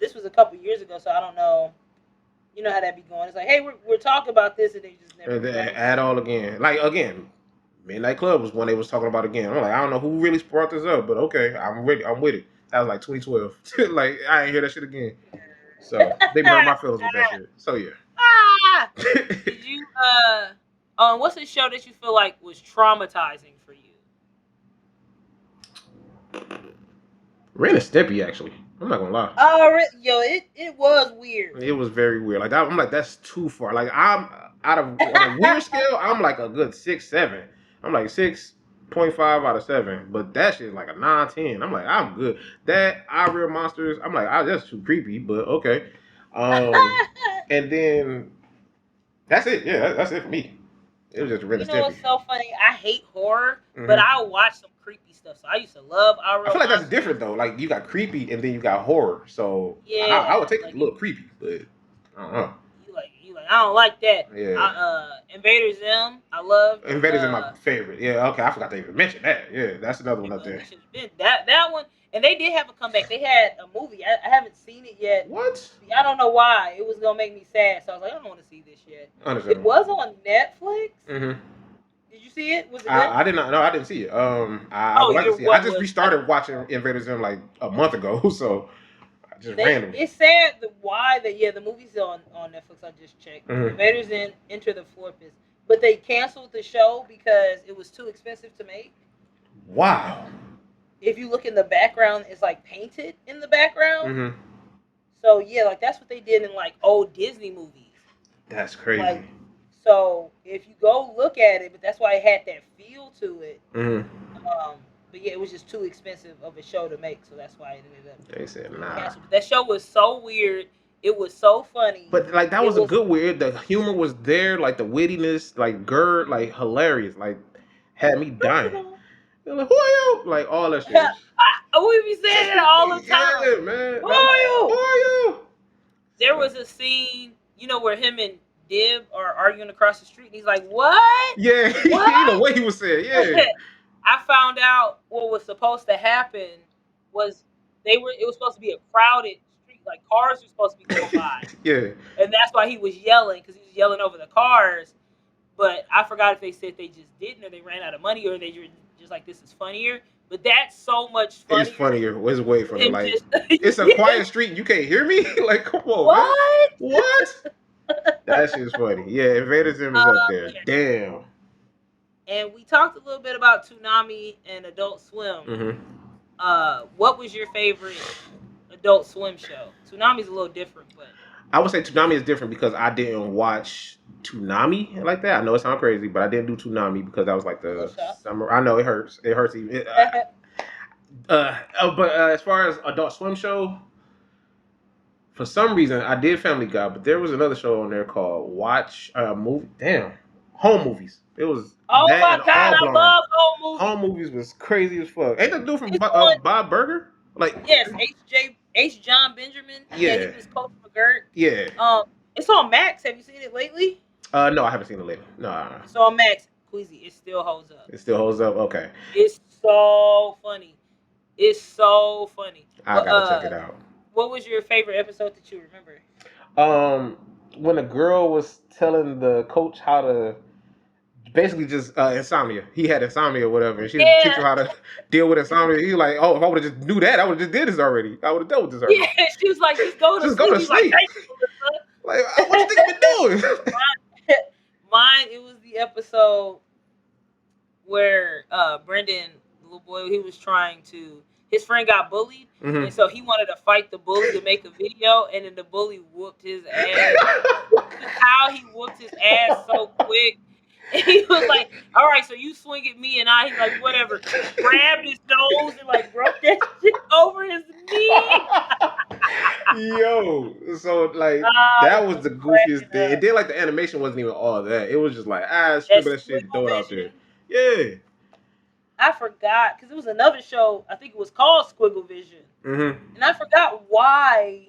this was a couple years ago, so I don't know. You know how that be going. It's like, hey, we're talking about this, and they just never. And then add all again. Like again, Midnight Club was one they was talking about again. I'm like, I don't know who really brought this up, but okay, I'm with it. That was like 2012. Like I ain't hear that shit again. So they burned my feelings with that shit. So yeah. Did you what's a show that you feel like was traumatizing for you? Ren and Stimpy, actually. I'm not gonna lie. It was weird. It was very weird. Like I'm like, that's too far. Like I'm out of on a weird scale, I'm like a good 6, 7. I'm like 6.5 out of 7. But that shit is like a 9, 10. I'm like, I'm good. That I Real Monsters, I'm like, that's too creepy, but okay. And then that's it. Yeah, that's it for me. It was just Ren and Stimpy. You know what's so funny? I hate horror, but I watch some creepy stuff. So I used to love I feel like that's different though. Like you got creepy and then you got horror. So yeah, I would take like, a little creepy, but I don't know. You like I don't like that. Yeah. Invader Zim, I love. Invader Zim, my favorite. Yeah. Okay, I forgot to even mention that. Yeah, that's another one up there. That one, and they did have a comeback. They had a movie. I haven't seen it yet. What? I don't know why. It was gonna make me sad. So I was like, I don't want to see this yet. It was on Netflix. Did you see it? Was it good? I did not. No, I didn't see it. I would like to see it. I just restarted watching Invader Zim like a month ago. So random. It's sad why the movie's on Netflix. I just checked. Invader Zim Enter the Fortress, but they canceled the show because it was too expensive to make. Wow. If you look in the background, it's like painted in the background. So yeah, like that's what they did in like old Disney movies. That's crazy. Like, so if you go look at it, but that's why it had that feel to it. But yeah, it was just too expensive of a show to make, so that's why it ended up. They said nah. Canceled. That show was so weird. It was so funny. But like that was a good weird. The humor was there, like the wittiness, like like hilarious, like had me dying. Like, who are you? Like all that shit. We be saying it all the time. Yeah, man. Who are you? Who are you? There was a scene, where him and Dib are arguing across the street, and he's like, "What?" Yeah, what? The way he was saying, yeah. I found out what was supposed to happen was it was supposed to be a crowded street, like cars were supposed to be going by. Yeah. And that's why he was yelling, because he was yelling over the cars. But I forgot if they said they just didn't, or they ran out of money, or they were just like, this is funnier. But that's so much funnier. It's funnier. It's way funnier. Like, it's a quiet street. You can't hear me? Like, come on. What? Man. What? That shit's funny. Yeah, Invader Zim is up there. Yeah. Damn. And we talked a little bit about Toonami and Adult Swim. Mm-hmm. What was your favorite Adult Swim show? Toonami's a little different, but I would say Toonami is different because I didn't watch Toonami like that. I know it sounds crazy, but I didn't do Toonami because that was like the summer. I know it hurts. It hurts even. But as far as Adult Swim show, for some reason I did Family Guy, but there was another show on there called Watch Movie. Damn, Home Movies. It was that my and God, All I Blown. love Home Movies. Home Movies was crazy as fuck. Ain't that dude from It's Bob Burger? Like yes, H. John Benjamin. Yeah, he was Coach McGirt. Yeah. It's on Max. Have you seen it lately? No, I haven't seen it lately. No. It's on Max. Queezy, it still holds up. It still holds up. Okay. It's so funny. It's so funny. I gotta check it out. What was your favorite episode that you remember? When the girl was telling the coach how to basically just insomnia. He had insomnia or whatever, and she teach him how to deal with insomnia. He like, oh, if I would have just knew that, I would have just did this already. I would have dealt with this already. Yeah, she was like, just go to just sleep. Go to sleep. Like, what do you think you've been doing? Mine, it was the episode where Brendan, the little boy, he was trying to. His friend got bullied, and so he wanted to fight the bully to make a video, and then the bully whooped his ass. How he whooped his ass so quick. And he was like, all right, so you swing at me, and I, like, whatever, grabbed his nose and, like, broke that shit over his knee. Yo, so, like, that was the goofiest thing. And then, like, the animation wasn't even all that. It was just like, strip that shit and throw it out there. Yeah. I forgot, because it was another show, I think it was called Squiggle Vision. Mm-hmm. And I forgot why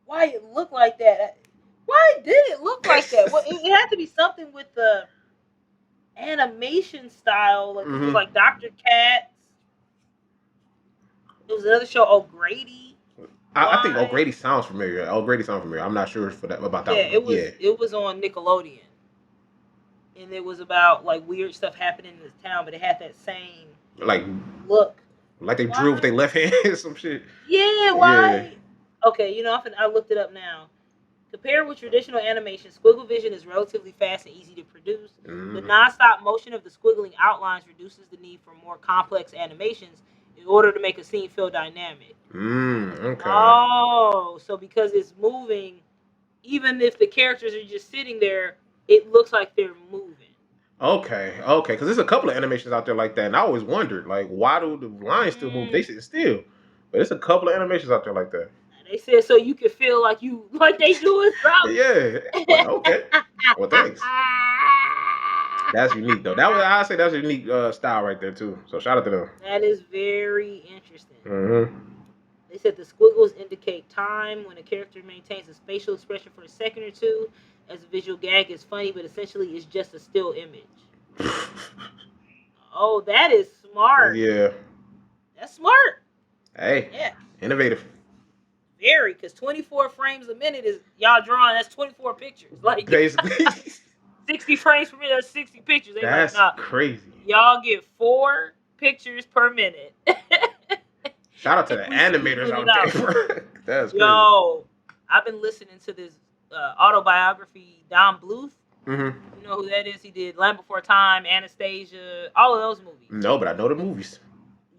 it looked like that. Why did it look like that? Well, it had to be something with the animation style. Like, it was like Dr. Katz. It was another show, O'Grady. I think O'Grady sounds familiar. I'm not sure about that one. It was on Nickelodeon. And it was about, like, weird stuff happening in this town, but it had that same, like, look. Like they drew with their left hand or some shit. Yeah, why? Yeah. Okay, I looked it up now. Compared with traditional animation, Squiggle Vision is relatively fast and easy to produce. The non-stop motion of the squiggling outlines reduces the need for more complex animations in order to make a scene feel dynamic. Okay. Oh, so because it's moving, even if the characters are just sitting there, it looks like they're moving. Okay, because there's a couple of animations out there like that, and I always wondered, like, why do the lines still move? They sit still, but there's a couple of animations out there like that. They said so you can feel like they doing something. Yeah. Well, okay. Well, thanks. That's unique though. I'd say that's a unique style right there too. So shout out to them. That is very interesting. Mm-hmm. They said the squiggles indicate time when a character maintains a spatial expression for a second or two. As a visual gag is funny, but essentially it's just a still image. Oh, that is smart. Yeah. That's smart. Hey. Yeah. Innovative. Very, because 24 frames a minute is y'all drawing. That's 24 pictures. Like basically. 60 frames per minute. That's 60 pictures. That's crazy. Y'all get 4 pictures per minute. Shout out to the animators out there. That's crazy. Yo, I've been listening to this autobiography, Don Bluth. Mm-hmm. You know who that is? He did Land Before Time, Anastasia, all of those movies. No, but I know the movies.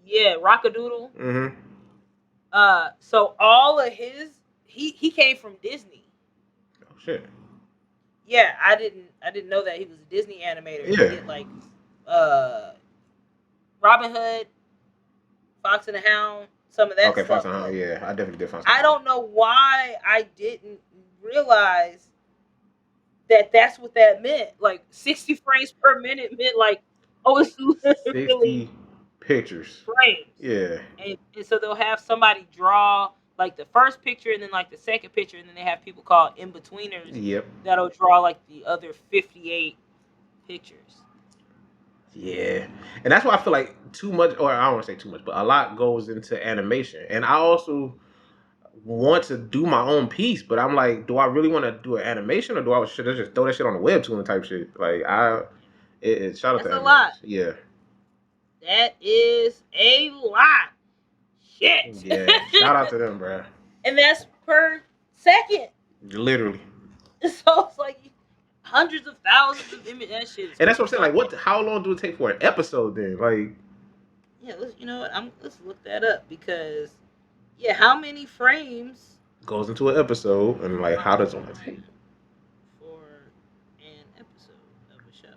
Yeah, Rockadoodle. Mm-hmm. So all of his, he came from Disney. Oh shit. Yeah, I didn't know that he was a Disney animator. Yeah. He did like Robin Hood, Fox and the Hound, some of that stuff. Okay, Fox and the Hound, yeah. I definitely did Fox and the Hound. I don't know why I didn't realize that that's what that meant. Like 60 frames per minute meant like, oh, it's literally 60 pictures. Frames. Yeah. And so they'll have somebody draw like the first picture and then like the second picture, and then they have people called in-betweeners. Yep. That'll draw like the other 58 pictures. Yeah. And that's why I feel like too much, or I don't want to say too much, but a lot goes into animation. And I also want to do my own piece, but I'm like, do I really want to do an animation, or should I just throw that shit on the webtoon type shit? Like, shout out to that's a lot. Yeah. That is a lot. Shit. Yeah. Shout out to them, bro. And that's per second. Literally. So it's like hundreds of thousands of images. That shit is And that's what I'm saying. so Like, what? How long do it take for an episode then? Like, yeah. You know what? Let's look that up because yeah, how many frames goes into an episode, and like, how does it take? for an episode of a show?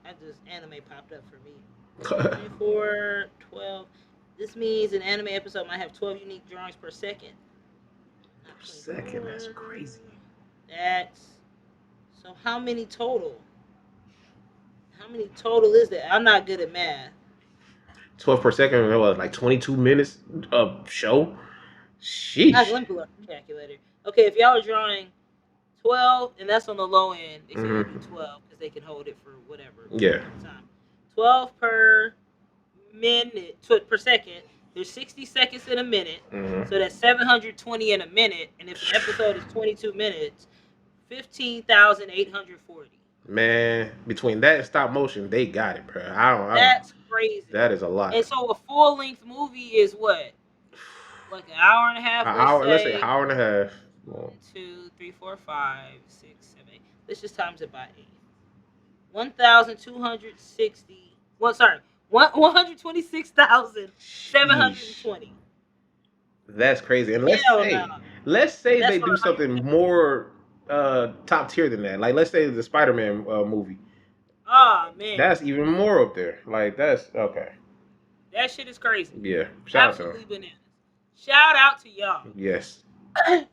I just anime popped up for me. 24, 12. This means an anime episode might have 12 unique drawings per second. Not Per second, that's crazy. That's so. How many total? How many total is that? I'm not good at math. 12 per second. It was like 22 minutes of show. Let me pull up the calculator. Okay, if y'all are drawing 12, and that's on the low end, they say you do 12 because they can hold it for whatever time. 12 per minute per second. There's 60 seconds in a minute, so that's 720 in a minute. And if an episode is 22 minutes, 15,840. Man, between that and stop motion, they got it, bro. That's crazy. That is a lot. And so a full length movie is what? Like an hour and a half. Let's say an hour and a half. 1, 2, 3, 4, 5, 6, 7, 8. Let's just times it by 8. 1,260. Well, sorry, 126,720. That's crazy. And let's say they do something more top tier than that. Like, let's say the Spider-Man movie. Oh man, that's even more up there. Like, that's okay. That shit is crazy. Yeah, absolutely bananas. Shout out to y'all. Yes.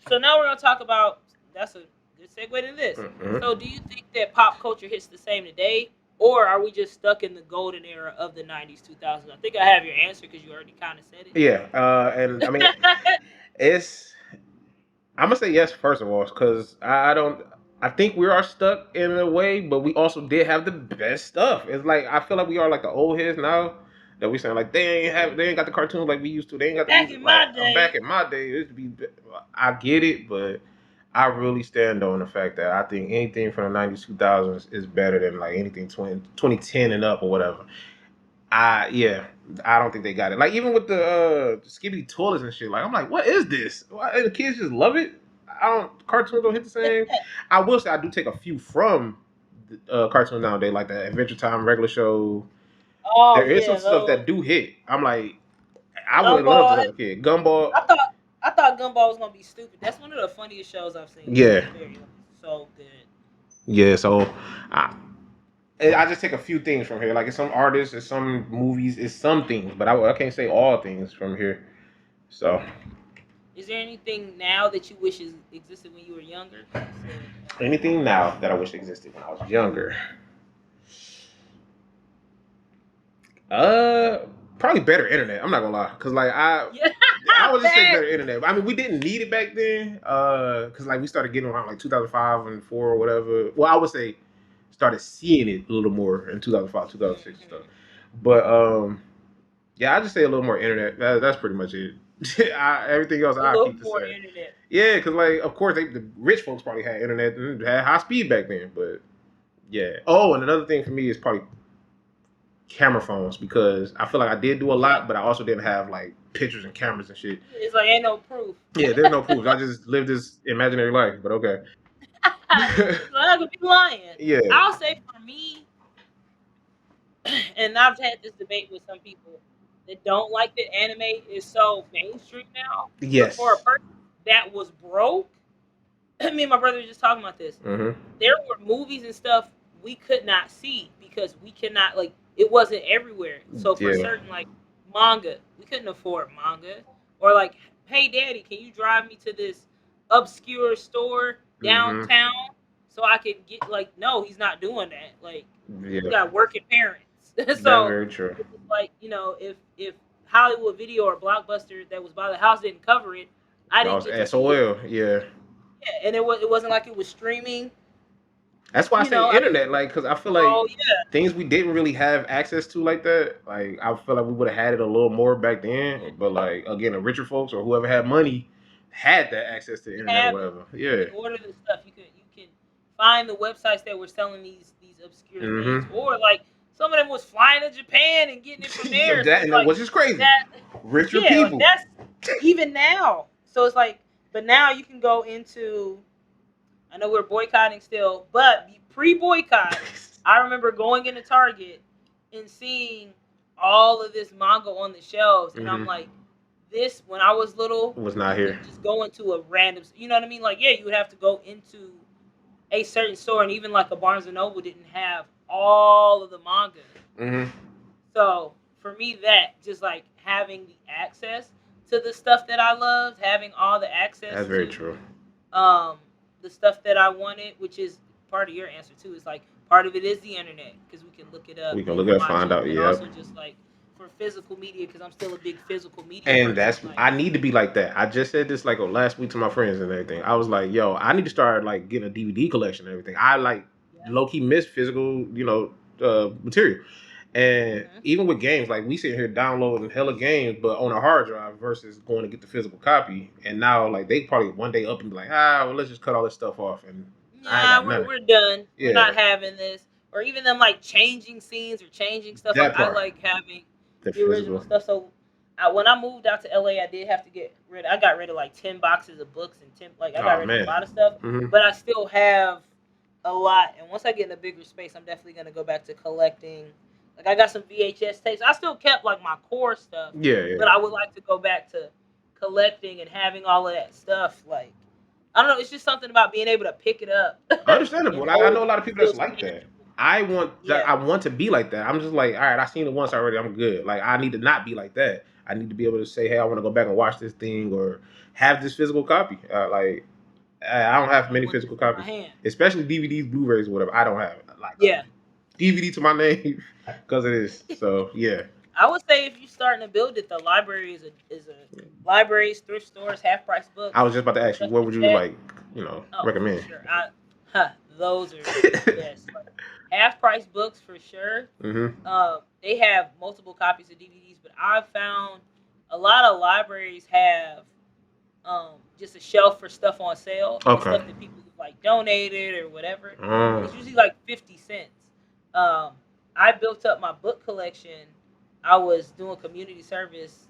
So now we're gonna talk about. That's a good segue to this. So, do you think that pop culture hits the same today, or are we just stuck in the golden era of the 90s, 2000s? I think I have your answer because you already kind of said it. Yeah, and I mean, I'm gonna say yes first of all because I think we are stuck in a way, but we also did have the best stuff. It's like I feel like we are like the old heads now that we saying like they ain't got the cartoons like we used to. They ain't got back in my day. Back in my day, it used to be. I get it, but I really stand on the fact that I think anything from the 90s, 2000s is better than like anything 2010 and up or whatever. I don't think they got it. Like even with the skibbity toilets and shit. Like I'm like, what is this? Why, the kids just love it. Cartoons don't hit the same. I will say I do take a few from cartoons nowadays, like the Adventure Time regular show. Oh, there is some stuff that do hit. I'm like, I would love to have a kid. Gumball. I thought Gumball was gonna be stupid. That's one of the funniest shows I've seen. Yeah. So good. Yeah. So I just take a few things from here. Like it's some artists, it's some movies, it's some things, but I can't say all things from here. So. Is there anything now that you wish existed when you were younger? Anything now that I wish existed when I was younger? Probably better internet. I'm not gonna lie, cause like I would just say better internet. I mean, we didn't need it back then, cause like we started getting around like 2005 and 4 or whatever. Well, I would say started seeing it a little more in 2005, 2006 and stuff. But yeah, I just say a little more internet. That's pretty much it. Everything else I keep the same. Internet. Yeah, because like of course the rich folks probably had internet and had high speed back then, but yeah. Oh, and another thing for me is probably camera phones because I feel like I did do a lot, but I also didn't have like pictures and cameras and shit. It's like ain't no proof. Yeah, there's no proof. I just lived this imaginary life, but okay. I could be lying. Yeah. I'll say for me, and I've had this debate with some people that don't like that anime is so mainstream now. Yes. But for a person that was broke, me and my brother were just talking about this. Mm-hmm. There were movies and stuff we could not see because we cannot like it wasn't everywhere. So for certain like manga, we couldn't afford manga. Or like, hey daddy, can you drive me to this obscure store downtown so I could get like no, he's not doing that. Like we got working parents. So that's very true. Like, you know, if Hollywood Video or Blockbuster that was by the house didn't cover it, I didn't get to SOL, yeah. Yeah, and it wasn't like it was streaming. That's why I say internet, like, because I feel like things we didn't really have access to like that. Like, I feel like we would have had it a little more back then. But like, again, the richer folks or whoever had money had that access to the internet or whatever. Yeah. You can order the stuff. You can find the websites that were selling these obscure things, or like some of them was flying to Japan and getting it from there. Which is crazy. Richer people. That's even now. So it's like But now you can go into. I know we're boycotting still, but pre-boycott, I remember going into Target and seeing all of this manga on the shelves, and I'm like, this when I was little was not you here. could just go into a random, you know what I mean? Like, yeah, you would have to go into a certain store, and even like a Barnes and Noble didn't have all of the manga. So for me, that just like having the access to the stuff that I loved, having all the access. That's very true. The stuff that I wanted, which is part of your answer too, is like part of it is the internet because we can look it up. We can look it up, find out. And Yeah. also just like for physical media because I'm still a big physical media. And person. that's like, I need to be like that. I just said this like last week to my friends and everything. I was like, yo, I need to start like getting a DVD collection and everything. I like low key miss physical, material. And even with games, like we sit here downloading hella games, but on a hard drive versus going to get the physical copy. And now, like they probably one day up and be like, well, let's just cut all this stuff off. And we're done. Yeah. We're not having this, or even them like changing scenes or changing stuff. Like, I like having the original stuff. So when I moved out to LA, I did have to get rid. I got rid of like 10 boxes of books and 10 I got rid of a lot of stuff. But I still have a lot. And once I get in a bigger space, I'm definitely gonna go back to collecting. Like I got some VHS tapes. I still kept like my core stuff. Yeah. But I would like to go back to collecting and having all of that stuff. Like I don't know. It's just something about being able to pick it up. Understandable. I know a lot of people that's like that. I want to be like that. I'm just like, all right, I seen it once already. I'm good. Like I need to not be like that. I need to be able to say, hey, I want to go back and watch this thing or have this physical copy. I don't have many physical copies, especially DVDs, Blu-rays, whatever. I don't have it. Like DVD to my name because it is. So yeah. I would say if you're starting to build it, the library is a libraries, thrift stores, half price books. I was just about to ask you, what would you like, recommend? Sure. Those are yes. Half price books for sure. They have multiple copies of DVDs, but I've found a lot of libraries have just a shelf for stuff on sale. Stuff that people like donated or whatever. It's usually like 50 cents. I built up my book collection. I was doing community service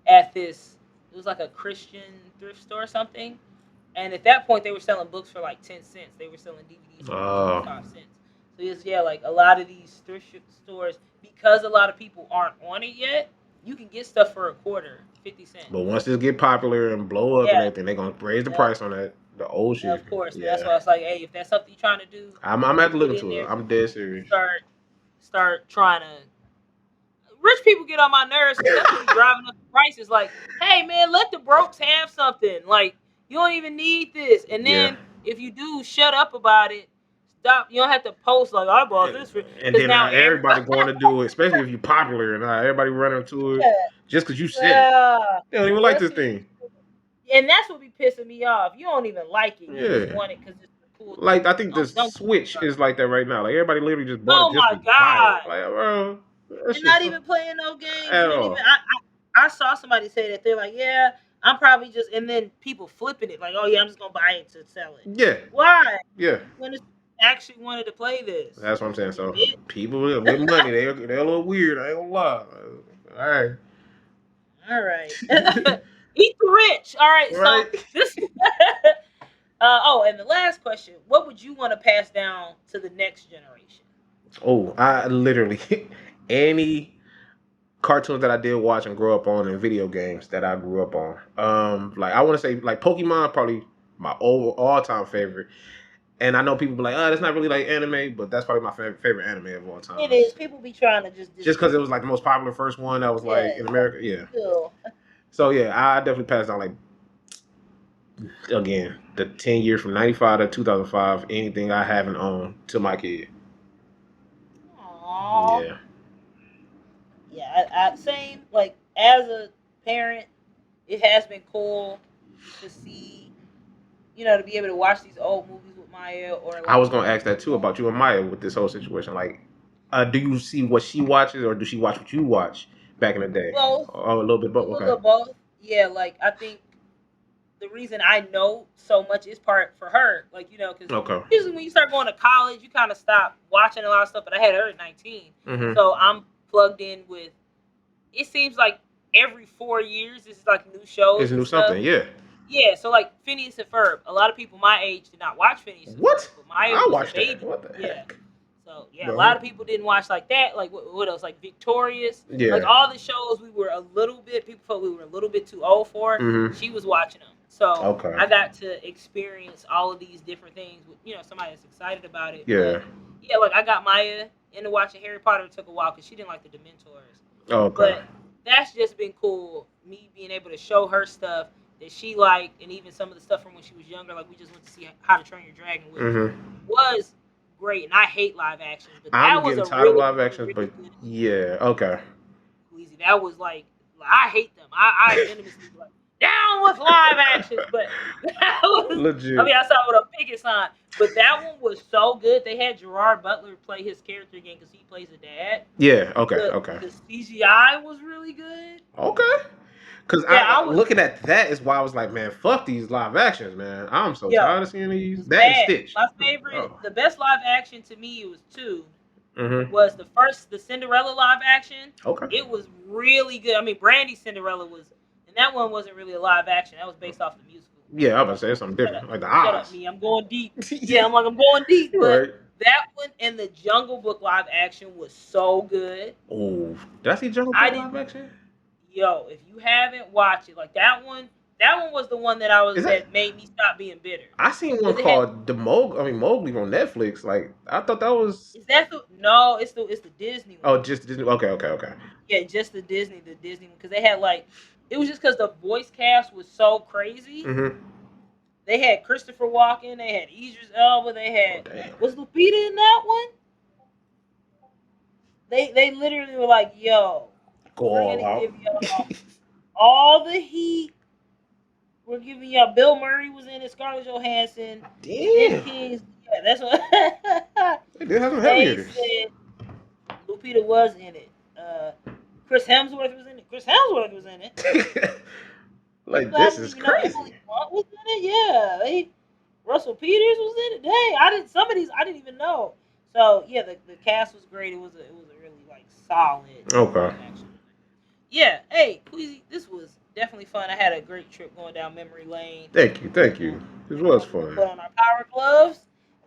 at this. It was like a Christian thrift store or something. And at that point, they were selling books for like 10 cents. They were selling DVDs for 25 cents. So it's like a lot of these thrift stores, because a lot of people aren't on it yet, you can get stuff for a quarter, 50 cents. But once this get popular and blow up and everything, they're gonna raise the price on that. The old shit. Of course. Yeah. That's why it's like, hey, if that's something you're trying to do, I'm have to look into it. I'm dead serious. Start trying to. Rich people get on my nerves because that's what be driving up the prices. Like, hey man, let the brokes have something. Like, you don't even need this. And then if you do, shut up about it. Stop. You don't have to post like I bought this for. And then now everybody going to do it, especially if you're popular and everybody running to it just because you said it. They don't even like this thing. And that's what be pissing me off. You don't even like it. You just want it because it's cool. Like I think the Switch is like that right now. Like everybody literally just bought it just to buy it. Like, bro, they're not even playing no games. I saw somebody say that they're like, yeah, I'm probably just, and then people flipping it like, oh yeah, I'm just gonna buy it to sell it. Yeah. Why? Yeah. When it's actually wanted to play this. That's what I'm saying. So people with money, they're a little weird. I ain't gonna lie. All right. Eat the rich. All right. So this. And the last question: what would you want to pass down to the next generation? Oh, I literally any cartoons that I did watch and grow up on, and video games that I grew up on. Like I want to say, like Pokemon, probably my all-time favorite. And I know people be like, that's not really like anime, but that's probably my favorite anime of all time. It is. People be trying to just because it was like the most popular first one that was like in America. Yeah. Cool. So yeah, I definitely passed down like again the 10 years from 95 to 2005. Anything I haven't owned to my kid. Aww. Yeah. Yeah. I same. Like as a parent, it has been cool to see, to be able to watch these old movies with Maya. Or like, I was gonna ask that too about you and Maya with this whole situation. Like, do you see what she watches, or does she watch what you watch back in the day? Both. Oh, a little bit both. A little both. Yeah, like I think the reason I know so much is part for her. Like, because usually when you start going to college, you kind of stop watching a lot of stuff. But I had her at 19, so I'm plugged in with. It seems like every 4 years, this is like new shows. It's new something, yeah. Yeah, so like Phineas and Ferb. A lot of people my age did not watch Phineas and Ferb, What? but Maya I was a watched that. baby. What the Yeah. heck? So yeah, a lot No. of people didn't watch like that. Like what else? Like Victorious. Like Yeah. all the shows we were a little bit people felt we were a little bit too old for. Mm-hmm. She was watching them. So Okay. I got to experience all of these different things with somebody that's excited about it. Yeah. But yeah, like I got Maya into watching Harry Potter. It took a while because she didn't like the Dementors. Okay. But that's just been cool. Me being able to show her stuff that she liked, and even some of the stuff from when she was younger. Like we just went to see How to Train Your Dragon, which was great. And I hate live actions, but that was getting a tired really, of live actions, really but good. yeah, okay. Queezy, that was like I hate them. I venomously like down with live actions, but that was Legit. I mean, I saw it with a picket sign, but that one was so good. They had Gerard Butler play his character again because he plays a dad. Yeah. Okay. Okay. The CGI was really good. Okay. Because I was looking at that is why I was like, man, fuck these live actions, man. I'm so tired of seeing these. That and Stitch. My favorite, the best live action to me, it was two. Mm-hmm. Was the Cinderella live action. Okay. It was really good. I mean, Brandy's Cinderella was, and that one wasn't really a live action. That was based off the musical. Yeah, I was about to say something different. Like the Shut Oz. up, me. I'm going deep. Yeah, I'm going deep. But Right. that one and the Jungle Book live action was so good. Oh, did I see Jungle Book live action? Yo, if you haven't watched it, like that one was the one that that made me stop being bitter. I seen one called Mowgli on Netflix. Like I thought that was. Is that no? It's the Disney one. Oh, just Disney. Okay. Yeah, just the Disney one because they had like it was just because the voice cast was so crazy. Mm-hmm. They had Christopher Walken, they had Idris Elba, they had was Lupita in that one? They literally were like, yo, we're gonna give y'all all the heat. We're giving y'all Bill Murray was in it, Scarlett Johansson. Damn. Yeah, that's what they did have some heavy hitters. Said Lupita was in it. Chris Hemsworth was in it. Like this is crazy. Emily Blunt was in it. Yeah, Russell Peters was in it. Dang, some of these I didn't even know. So yeah, the cast was great. It was a really like solid. Okay. Yeah. Hey, Queezy, this was definitely fun. I had a great trip going down memory lane. Thank you. This was fun. Put on our power gloves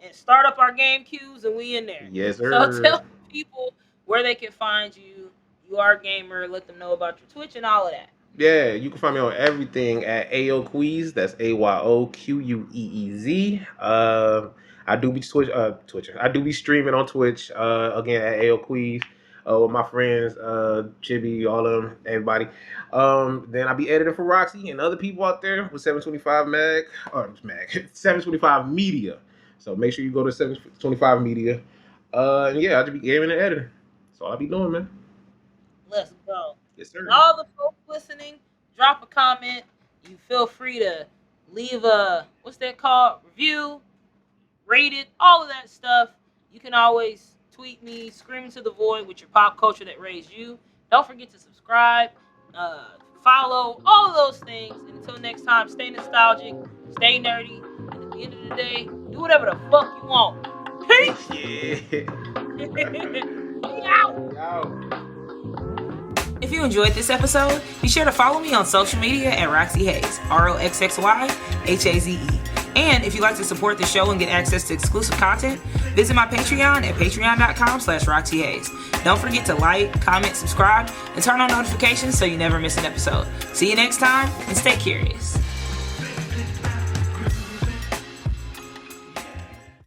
and start up our game cues, and we in there. Yes, sir. So tell people where they can find you. You are a gamer. Let them know about your Twitch and all of that. Yeah, you can find me on everything at AyoQueez. That's AYOQUEEZ. I do be Twitching. I do be streaming on Twitch. Again at AyoQueez. With my friends, Chibi, all of them, everybody. Then I be editing for Roxxy and other people out there with 725 Media. So make sure you go to 725 Media. And yeah, I just be gaming and editing. That's all I be doing, man. Let's go. Yes, sir. And all the folks listening, drop a comment. You feel free to leave a what's that called? Review, rate it, all of that stuff. You can always tweet me, scream into the void with your pop culture that raised you. Don't forget to subscribe, follow, all of those things. And until next time, stay nostalgic, stay nerdy, and at the end of the day, do whatever the fuck you want. Peace. We out. If you enjoyed this episode, be sure to follow me on social media at Roxxy Hayes, ROXXYHAZE. And if you'd like to support the show and get access to exclusive content, visit my Patreon at patreon.com/Roxxy Hayes. Don't forget to like, comment, subscribe, and turn on notifications so you never miss an episode. See you next time, and stay curious.